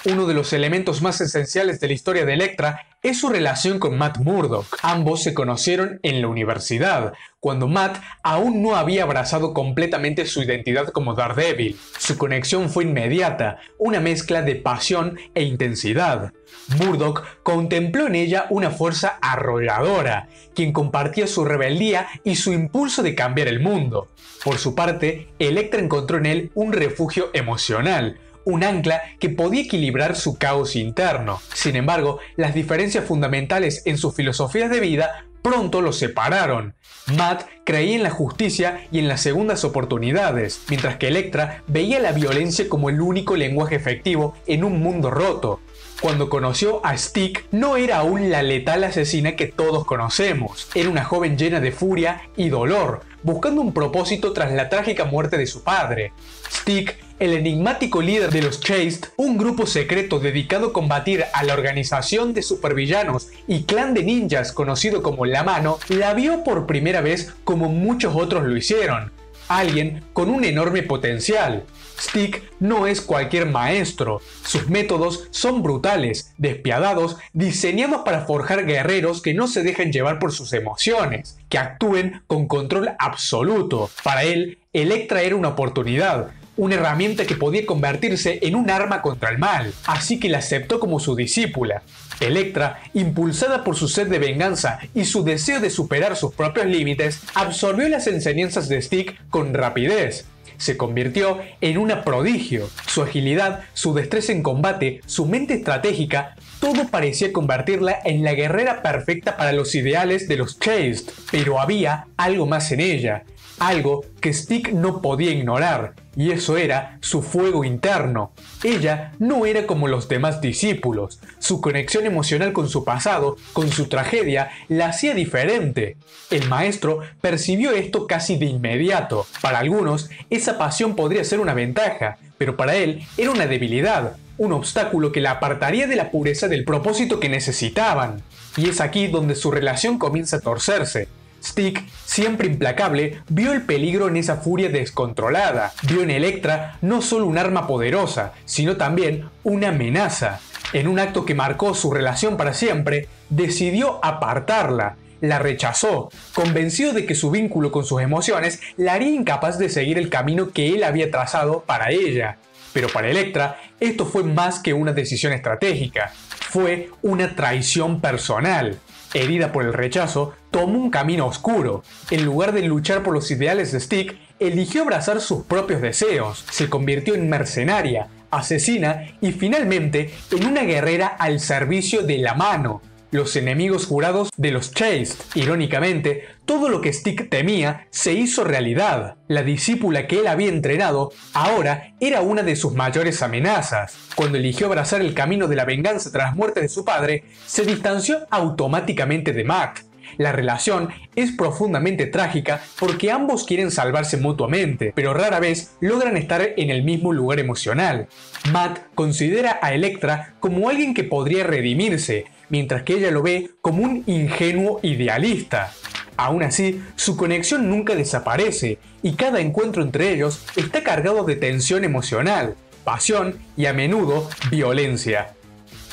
Uno de los elementos más esenciales de la historia de Elektra es su relación con Matt Murdock. Ambos se conocieron en la universidad, cuando Matt aún no había abrazado completamente su identidad como Daredevil. Su conexión fue inmediata, una mezcla de pasión e intensidad. Murdock contempló en ella una fuerza arrolladora, quien compartía su rebeldía y su impulso de cambiar el mundo. Por su parte, Elektra encontró en él un refugio emocional, un ancla que podía equilibrar su caos interno. Sin embargo, las diferencias fundamentales en sus filosofías de vida pronto los separaron. Matt creía en la justicia y en las segundas oportunidades, mientras que Elektra veía la violencia como el único lenguaje efectivo en un mundo roto. Cuando conoció a Stick, no era aún la letal asesina que todos conocemos. Era una joven llena de furia y dolor, buscando un propósito tras la trágica muerte de su padre. Stick, el enigmático líder de los Chased, un grupo secreto dedicado a combatir a la organización de supervillanos y clan de ninjas conocido como La Mano, la vio por primera vez como muchos otros lo hicieron, alguien con un enorme potencial. Stick no es cualquier maestro, sus métodos son brutales, despiadados, diseñados para forjar guerreros que no se dejen llevar por sus emociones, que actúen con control absoluto. Para él, Elektra era una oportunidad, una herramienta que podía convertirse en un arma contra el mal, así que la aceptó como su discípula. Elektra, impulsada por su sed de venganza y su deseo de superar sus propios límites, absorbió las enseñanzas de Stick con rapidez. Se convirtió en una prodigio. Su agilidad, su destreza en combate, su mente estratégica, todo parecía convertirla en la guerrera perfecta para los ideales de los Chaste. Pero había algo más en ella, algo que Stick no podía ignorar, y eso era su fuego interno. Ella no era como los demás discípulos. Su conexión emocional con su pasado, con su tragedia, la hacía diferente. El maestro percibió esto casi de inmediato. Para algunos, esa pasión podría ser una ventaja, pero para él era una debilidad, un obstáculo que la apartaría de la pureza del propósito que necesitaban. Y es aquí donde su relación comienza a torcerse. Stick, siempre implacable, vio el peligro en esa furia descontrolada. Vio en Elektra no solo un arma poderosa, sino también una amenaza. En un acto que marcó su relación para siempre, decidió apartarla. La rechazó, convencido de que su vínculo con sus emociones la haría incapaz de seguir el camino que él había trazado para ella. Pero para Elektra, esto fue más que una decisión estratégica. Fue una traición personal. Herida por el rechazo, tomó un camino oscuro. En lugar de luchar por los ideales de Stick, eligió abrazar sus propios deseos. Se convirtió en mercenaria, asesina y finalmente en una guerrera al servicio de la mano, los enemigos jurados de los Chaste. Irónicamente, todo lo que Stick temía se hizo realidad. La discípula que él había entrenado ahora era una de sus mayores amenazas. Cuando eligió abrazar el camino de la venganza tras la muerte de su padre, se distanció automáticamente de Matt. La relación es profundamente trágica porque ambos quieren salvarse mutuamente, pero rara vez logran estar en el mismo lugar emocional. Matt considera a Elektra como alguien que podría redimirse, mientras que ella lo ve como un ingenuo idealista. Aún así, su conexión nunca desaparece y cada encuentro entre ellos está cargado de tensión emocional, pasión y a menudo violencia.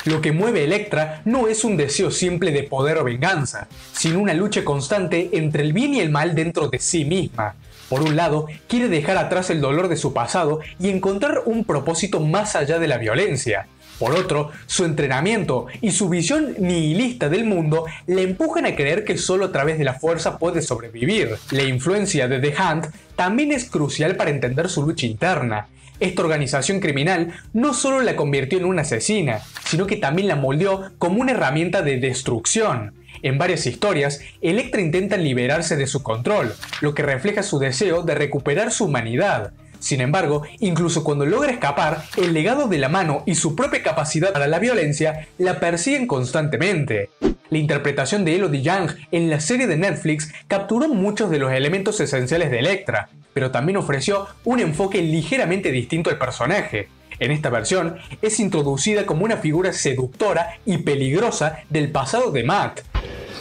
Lo que mueve a Elektra no es un deseo simple de poder o venganza, sino una lucha constante entre el bien y el mal dentro de sí misma. Por un lado, quiere dejar atrás el dolor de su pasado y encontrar un propósito más allá de la violencia. Por otro, su entrenamiento y su visión nihilista del mundo le empujan a creer que solo a través de la fuerza puede sobrevivir. La influencia de The Hunt también es crucial para entender su lucha interna. Esta organización criminal no solo la convirtió en una asesina, sino que también la moldeó como una herramienta de destrucción. En varias historias, Elektra intenta liberarse de su control, lo que refleja su deseo de recuperar su humanidad. Sin embargo, incluso cuando logra escapar, el legado de la mano y su propia capacidad para la violencia la persiguen constantemente. La interpretación de Elodie Yung en la serie de Netflix capturó muchos de los elementos esenciales de Elektra, pero también ofreció un enfoque ligeramente distinto al personaje. En esta versión, es introducida como una figura seductora y peligrosa del pasado de Matt.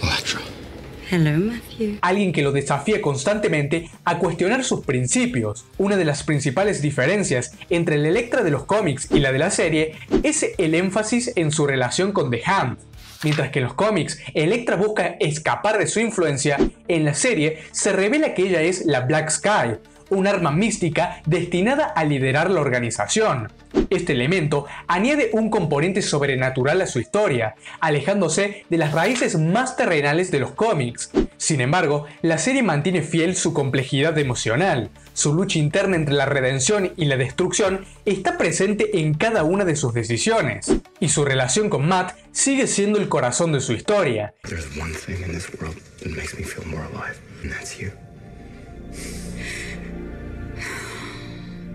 Electra. Hello, Matthew. Alguien que lo desafía constantemente a cuestionar sus principios. Una de las principales diferencias entre la Elektra de los cómics y la de la serie es el énfasis en su relación con The Hunt. Mientras que en los cómics Elektra busca escapar de su influencia, en la serie se revela que ella es la Black Sky, un arma mística destinada a liderar la organización. Este elemento añade un componente sobrenatural a su historia, alejándose de las raíces más terrenales de los cómics. Sin embargo, la serie mantiene fiel su complejidad emocional. Su lucha interna entre la redención y la destrucción está presente en cada una de sus decisiones. Y su relación con Matt sigue siendo el corazón de su historia. There's one thing in this world that makes me feel more alive, and that's you.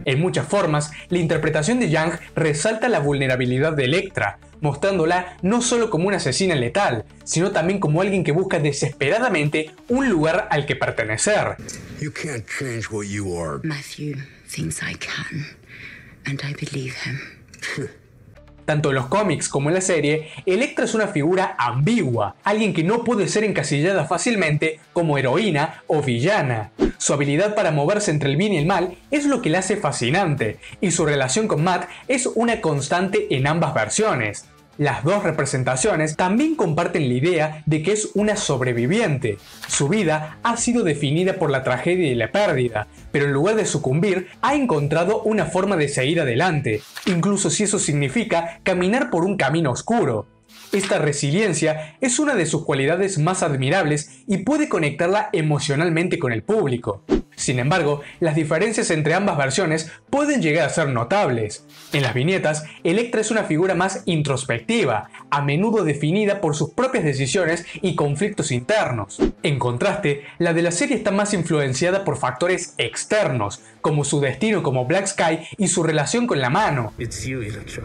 En muchas formas, la interpretación de Yung resalta la vulnerabilidad de Elektra, mostrándola no solo como una asesina letal, sino también como alguien que busca desesperadamente un lugar al que pertenecer. You can't change what you are. Matthew thinks I can, and I believe him. Tanto en los cómics como en la serie, Elektra es una figura ambigua, alguien que no puede ser encasillada fácilmente como heroína o villana. Su habilidad para moverse entre el bien y el mal es lo que le hace fascinante, y su relación con Matt es una constante en ambas versiones. Las dos representaciones también comparten la idea de que es una sobreviviente. Su vida ha sido definida por la tragedia y la pérdida, pero en lugar de sucumbir, ha encontrado una forma de seguir adelante, incluso si eso significa caminar por un camino oscuro. Esta resiliencia es una de sus cualidades más admirables y puede conectarla emocionalmente con el público. Sin embargo, las diferencias entre ambas versiones pueden llegar a ser notables. En las viñetas, Elektra es una figura más introspectiva, a menudo definida por sus propias decisiones y conflictos internos. En contraste, la de la serie está más influenciada por factores externos, como su destino como Black Sky y su relación con la mano. It's you, Electra.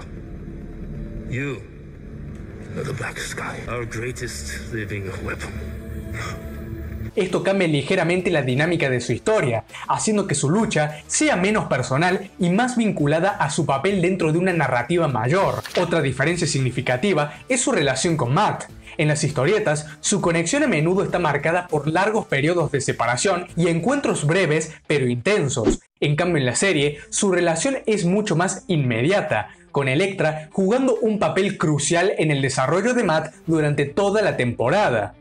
You are the Black Sky, our greatest living weapon. Esto cambia ligeramente la dinámica de su historia, haciendo que su lucha sea menos personal y más vinculada a su papel dentro de una narrativa mayor. Otra diferencia significativa es su relación con Matt. En las historietas, su conexión a menudo está marcada por largos periodos de separación y encuentros breves pero intensos. En cambio, en la serie, su relación es mucho más inmediata, con Elektra jugando un papel crucial en el desarrollo de Matt durante toda la temporada.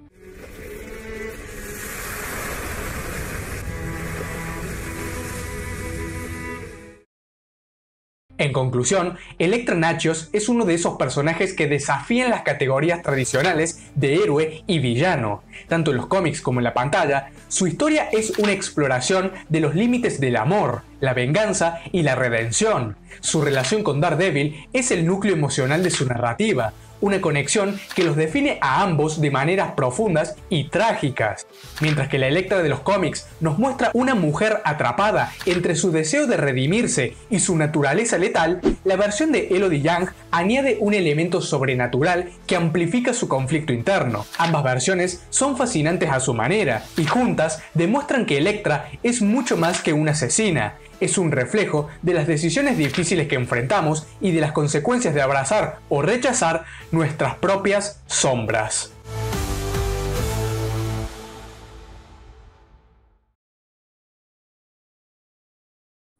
En conclusión, Elektra Natchios es uno de esos personajes que desafían las categorías tradicionales de héroe y villano. Tanto en los cómics como en la pantalla, su historia es una exploración de los límites del amor, la venganza y la redención. Su relación con Daredevil es el núcleo emocional de su narrativa, una conexión que los define a ambos de maneras profundas y trágicas. Mientras que la Elektra de los cómics nos muestra una mujer atrapada entre su deseo de redimirse y su naturaleza letal, la versión de Elodie Yung añade un elemento sobrenatural que amplifica su conflicto interno. Ambas versiones son fascinantes a su manera y juntas demuestran que Elektra es mucho más que una asesina. Es un reflejo de las decisiones difíciles que enfrentamos y de las consecuencias de abrazar o rechazar nuestras propias sombras.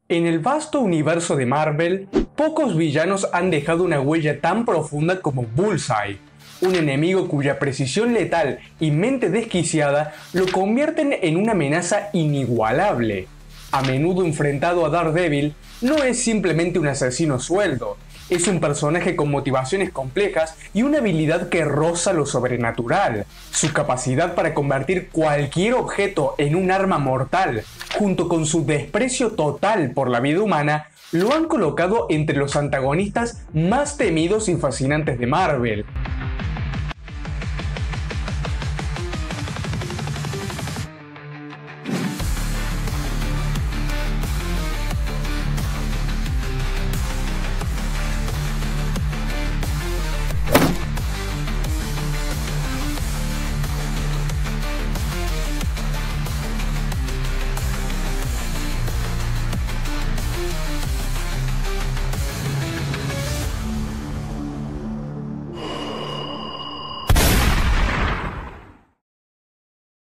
En el vasto universo de Marvel, pocos villanos han dejado una huella tan profunda como Bullseye, un enemigo cuya precisión letal y mente desquiciada lo convierten en una amenaza inigualable. A menudo enfrentado a Daredevil, no es simplemente un asesino sueldo, es un personaje con motivaciones complejas y una habilidad que roza lo sobrenatural. Su capacidad para convertir cualquier objeto en un arma mortal, junto con su desprecio total por la vida humana, lo han colocado entre los antagonistas más temidos y fascinantes de Marvel.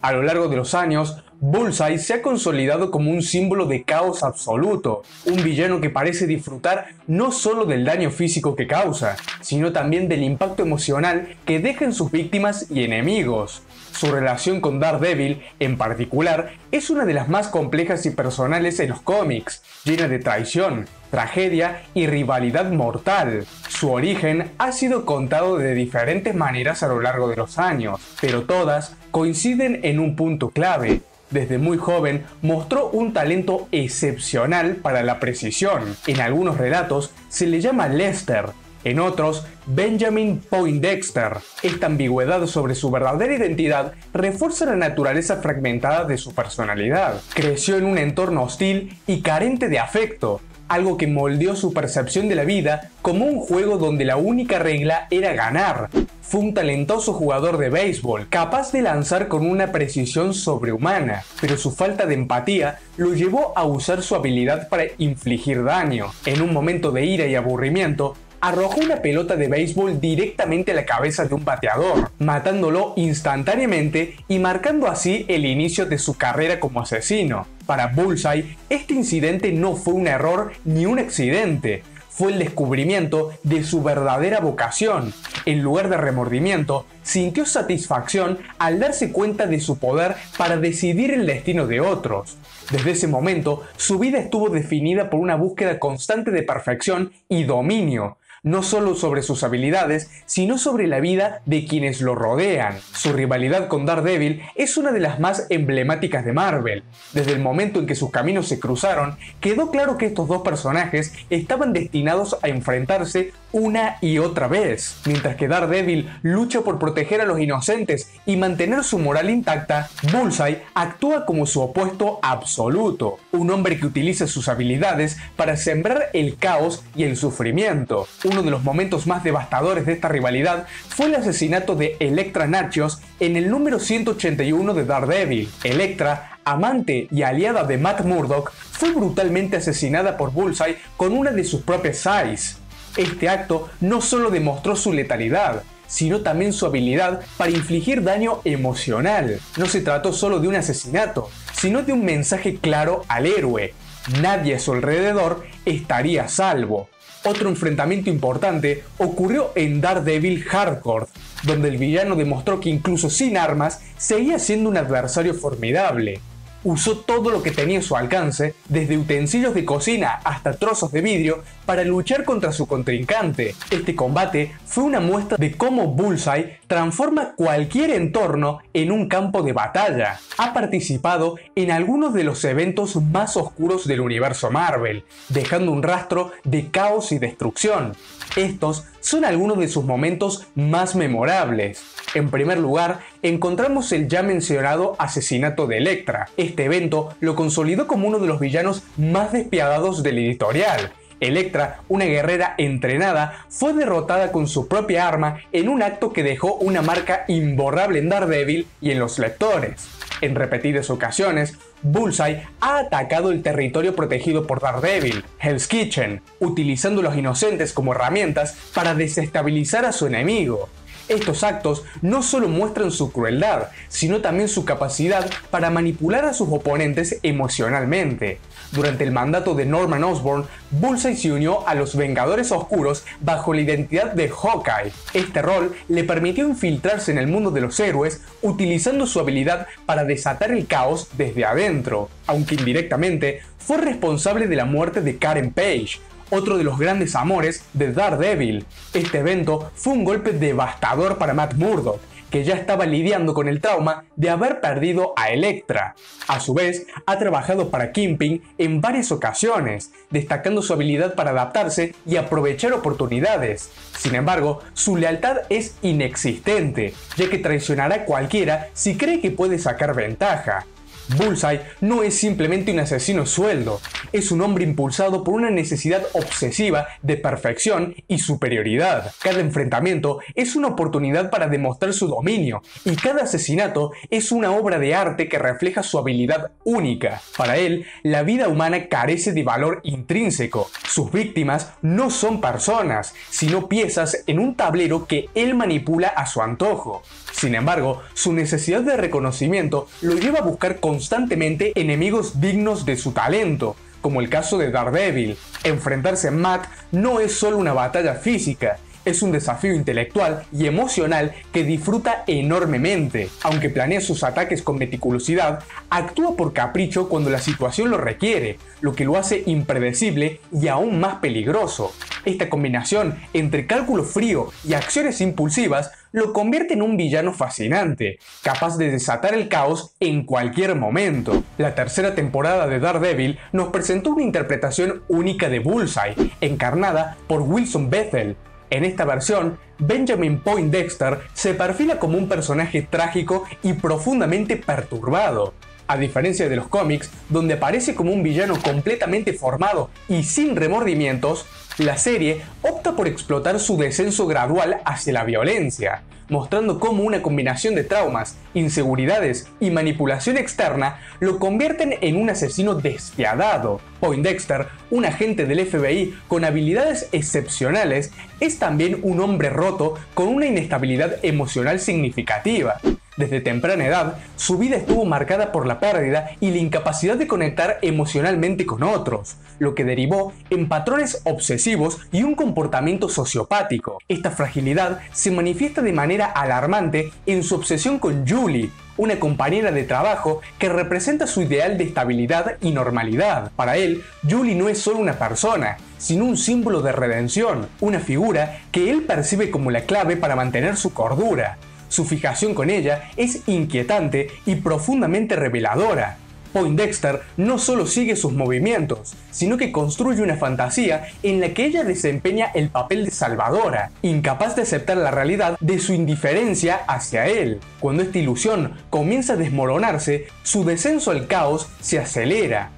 A lo largo de los años, Bullseye se ha consolidado como un símbolo de caos absoluto, un villano que parece disfrutar no solo del daño físico que causa, sino también del impacto emocional que deja en sus víctimas y enemigos. Su relación con Daredevil, en particular, es una de las más complejas y personales en los cómics, llena de traición, tragedia y rivalidad mortal. Su origen ha sido contado de diferentes maneras a lo largo de los años, pero todas coinciden en un punto clave. Desde muy joven mostró un talento excepcional para la precisión. En algunos relatos se le llama Lester, en otros Benjamin Poindexter. Esta ambigüedad sobre su verdadera identidad refuerza la naturaleza fragmentada de su personalidad. Creció en un entorno hostil y carente de afecto, algo que moldeó su percepción de la vida como un juego donde la única regla era ganar. Fue un talentoso jugador de béisbol, capaz de lanzar con una precisión sobrehumana, pero su falta de empatía lo llevó a usar su habilidad para infligir daño. En un momento de ira y aburrimiento, arrojó una pelota de béisbol directamente a la cabeza de un bateador, matándolo instantáneamente y marcando así el inicio de su carrera como asesino. Para Bullseye, este incidente no fue un error ni un accidente, fue el descubrimiento de su verdadera vocación. En lugar de remordimiento, sintió satisfacción al darse cuenta de su poder para decidir el destino de otros. Desde ese momento, su vida estuvo definida por una búsqueda constante de perfección y dominio, no solo sobre sus habilidades, sino sobre la vida de quienes lo rodean. Su rivalidad con Daredevil es una de las más emblemáticas de Marvel. Desde el momento en que sus caminos se cruzaron, quedó claro que estos dos personajes estaban destinados a enfrentarse una y otra vez. Mientras que Daredevil lucha por proteger a los inocentes y mantener su moral intacta, Bullseye actúa como su opuesto absoluto, un hombre que utiliza sus habilidades para sembrar el caos y el sufrimiento. Uno de los momentos más devastadores de esta rivalidad fue el asesinato de Elektra Natchios en el número 181 de Daredevil. Elektra, amante y aliada de Matt Murdock, fue brutalmente asesinada por Bullseye con una de sus propias Eyes. Este acto no solo demostró su letalidad, sino también su habilidad para infligir daño emocional. No se trató solo de un asesinato, sino de un mensaje claro al héroe. Nadie a su alrededor estaría a salvo. Otro enfrentamiento importante ocurrió en Daredevil Hardcore, donde el villano demostró que incluso sin armas seguía siendo un adversario formidable. Usó todo lo que tenía a su alcance, desde utensilios de cocina hasta trozos de vidrio, para luchar contra su contrincante. Este combate fue una muestra de cómo Bullseye transforma cualquier entorno en un campo de batalla. Ha participado en algunos de los eventos más oscuros del universo Marvel, dejando un rastro de caos y destrucción. Estos son algunos de sus momentos más memorables. En primer lugar, encontramos el ya mencionado asesinato de Elektra. Este evento lo consolidó como uno de los villanos más despiadados del editorial. Elektra, una guerrera entrenada, fue derrotada con su propia arma en un acto que dejó una marca imborrable en Daredevil y en los lectores. En repetidas ocasiones, Bullseye ha atacado el territorio protegido por Daredevil, Hell's Kitchen, utilizando a los inocentes como herramientas para desestabilizar a su enemigo. Estos actos no solo muestran su crueldad, sino también su capacidad para manipular a sus oponentes emocionalmente. Durante el mandato de Norman Osborn, Bullseye se unió a los Vengadores Oscuros bajo la identidad de Hawkeye. Este rol le permitió infiltrarse en el mundo de los héroes, utilizando su habilidad para desatar el caos desde adentro, aunque indirectamente fue responsable de la muerte de Karen Page, otro de los grandes amores de Daredevil. Este evento fue un golpe devastador para Matt Murdock, que ya estaba lidiando con el trauma de haber perdido a Elektra. A su vez, ha trabajado para Kingpin en varias ocasiones, destacando su habilidad para adaptarse y aprovechar oportunidades. Sin embargo, su lealtad es inexistente, ya que traicionará a cualquiera si cree que puede sacar ventaja. Bullseye no es simplemente un asesino a sueldo, es un hombre impulsado por una necesidad obsesiva de perfección y superioridad. Cada enfrentamiento es una oportunidad para demostrar su dominio, y cada asesinato es una obra de arte que refleja su habilidad única. Para él, la vida humana carece de valor intrínseco. Sus víctimas no son personas, sino piezas en un tablero que él manipula a su antojo. Sin embargo, su necesidad de reconocimiento lo lleva a buscar constantemente enemigos dignos de su talento, como el caso de Daredevil. Enfrentarse a Matt no es solo una batalla física, es un desafío intelectual y emocional que disfruta enormemente. Aunque planea sus ataques con meticulosidad, actúa por capricho cuando la situación lo requiere, lo que lo hace impredecible y aún más peligroso. Esta combinación entre cálculo frío y acciones impulsivas lo convierte en un villano fascinante, capaz de desatar el caos en cualquier momento. La tercera temporada de Daredevil nos presentó una interpretación única de Bullseye, encarnada por Wilson Bethel. En esta versión, Benjamin Poindexter se perfila como un personaje trágico y profundamente perturbado. A diferencia de los cómics, donde aparece como un villano completamente formado y sin remordimientos, la serie opta por explotar su descenso gradual hacia la violencia. mostrando cómo una combinación de traumas, inseguridades y manipulación externa lo convierten en un asesino despiadado. Poindexter, un agente del FBI con habilidades excepcionales, es también un hombre roto con una inestabilidad emocional significativa. Desde temprana edad, su vida estuvo marcada por la pérdida y la incapacidad de conectar emocionalmente con otros, lo que derivó en patrones obsesivos y un comportamiento sociopático. Esta fragilidad se manifiesta de manera alarmante en su obsesión con Julie, una compañera de trabajo que representa su ideal de estabilidad y normalidad. Para él, Julie no es solo una persona, sino un símbolo de redención, una figura que él percibe como la clave para mantener su cordura. Su fijación con ella es inquietante y profundamente reveladora. Poindexter no solo sigue sus movimientos, sino que construye una fantasía en la que ella desempeña el papel de salvadora, incapaz de aceptar la realidad de su indiferencia hacia él. Cuando esta ilusión comienza a desmoronarse, su descenso al caos se acelera.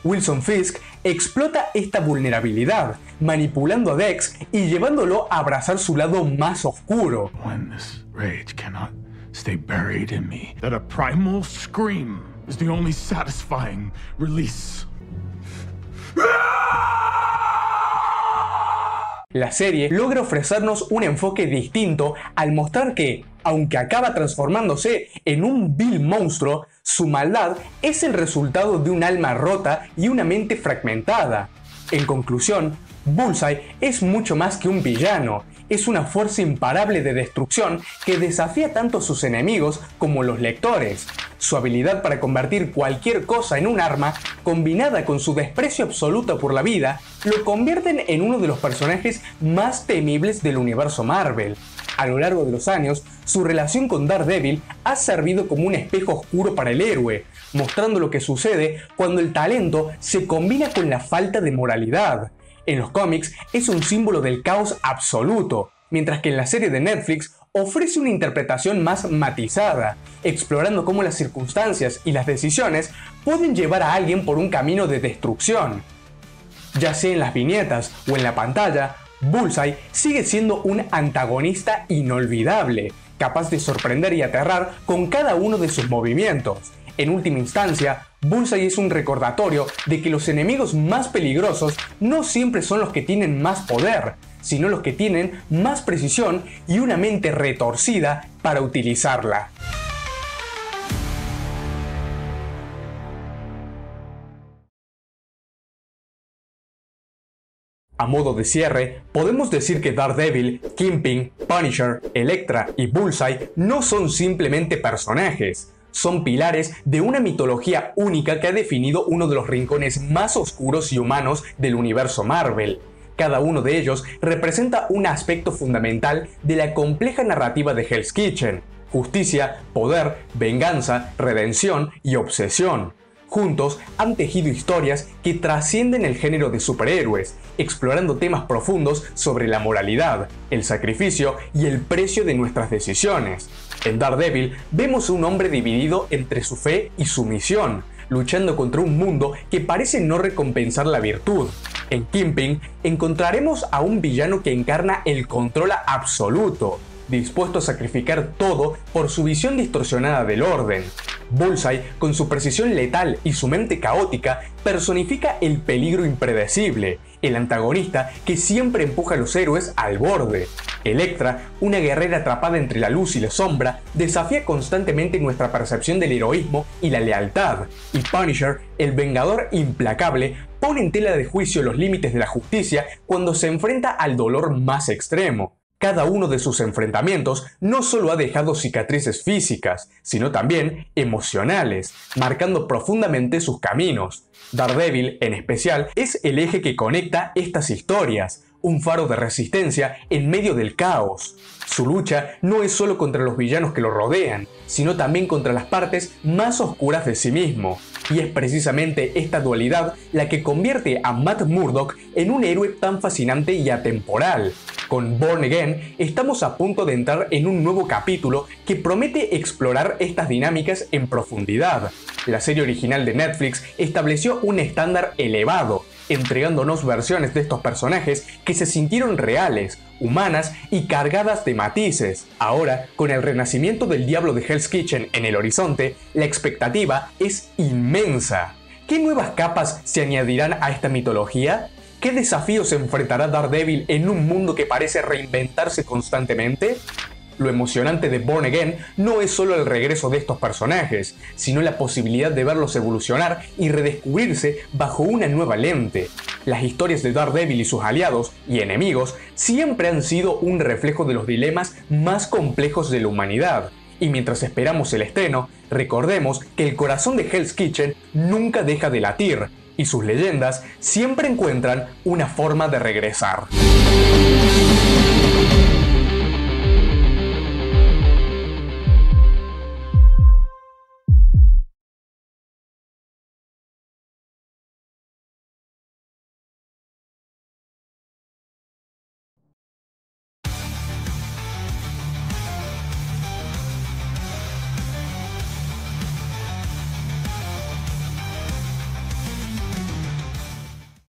Wilson Fisk explota esta vulnerabilidad, manipulando a Dex y llevándolo a abrazar su lado más oscuro. When this rage cannot stay buried in me, that a primal scream is the only satisfying release. La serie logra ofrecernos un enfoque distinto al mostrar que, aunque acaba transformándose en un vil monstruo, su maldad es el resultado de un alma rota y una mente fragmentada. En conclusión, Bullseye es mucho más que un villano, es una fuerza imparable de destrucción que desafía tanto a sus enemigos como a los lectores. Su habilidad para convertir cualquier cosa en un arma, combinada con su desprecio absoluto por la vida, lo convierten en uno de los personajes más temibles del universo Marvel. A lo largo de los años, su relación con Daredevil ha servido como un espejo oscuro para el héroe, mostrando lo que sucede cuando el talento se combina con la falta de moralidad. En los cómics es un símbolo del caos absoluto, mientras que en la serie de Netflix ofrece una interpretación más matizada, explorando cómo las circunstancias y las decisiones pueden llevar a alguien por un camino de destrucción. Ya sea en las viñetas o en la pantalla, Bullseye sigue siendo un antagonista inolvidable, capaz de sorprender y aterrar con cada uno de sus movimientos. En última instancia, Bullseye es un recordatorio de que los enemigos más peligrosos no siempre son los que tienen más poder, sino los que tienen más precisión y una mente retorcida para utilizarla. A modo de cierre, podemos decir que Daredevil, Kingpin, Punisher, Elektra y Bullseye no son simplemente personajes. Son pilares de una mitología única que ha definido uno de los rincones más oscuros y humanos del universo Marvel. Cada uno de ellos representa un aspecto fundamental de la compleja narrativa de Hell's Kitchen: justicia, poder, venganza, redención y obsesión. Juntos han tejido historias que trascienden el género de superhéroes, explorando temas profundos sobre la moralidad, el sacrificio y el precio de nuestras decisiones. En Daredevil vemos a un hombre dividido entre su fe y su misión, luchando contra un mundo que parece no recompensar la virtud. En Kingpin encontraremos a un villano que encarna el control absoluto, dispuesto a sacrificar todo por su visión distorsionada del orden. Bullseye, con su precisión letal y su mente caótica, personifica el peligro impredecible, el antagonista que siempre empuja a los héroes al borde. Elektra, una guerrera atrapada entre la luz y la sombra, desafía constantemente nuestra percepción del heroísmo y la lealtad. Y Punisher, el vengador implacable, pone en tela de juicio los límites de la justicia cuando se enfrenta al dolor más extremo. Cada uno de sus enfrentamientos no solo ha dejado cicatrices físicas, sino también emocionales, marcando profundamente sus caminos. Daredevil, en especial, es el eje que conecta estas historias, un faro de resistencia en medio del caos. Su lucha no es solo contra los villanos que lo rodean, sino también contra las partes más oscuras de sí mismo. Y es precisamente esta dualidad la que convierte a Matt Murdock en un héroe tan fascinante y atemporal. Con Born Again estamos a punto de entrar en un nuevo capítulo que promete explorar estas dinámicas en profundidad. La serie original de Netflix estableció un estándar elevado, entregándonos versiones de estos personajes que se sintieron reales, humanas y cargadas de matices. Ahora, con el renacimiento del Diablo de Hell's Kitchen en el horizonte, la expectativa es inmensa. ¿Qué nuevas capas se añadirán a esta mitología? ¿Qué desafíos enfrentará Daredevil en un mundo que parece reinventarse constantemente? Lo emocionante de Born Again no es solo el regreso de estos personajes, sino la posibilidad de verlos evolucionar y redescubrirse bajo una nueva lente. Las historias de Daredevil y sus aliados y enemigos siempre han sido un reflejo de los dilemas más complejos de la humanidad. Y mientras esperamos el estreno, recordemos que el corazón de Hell's Kitchen nunca deja de latir, y sus leyendas siempre encuentran una forma de regresar.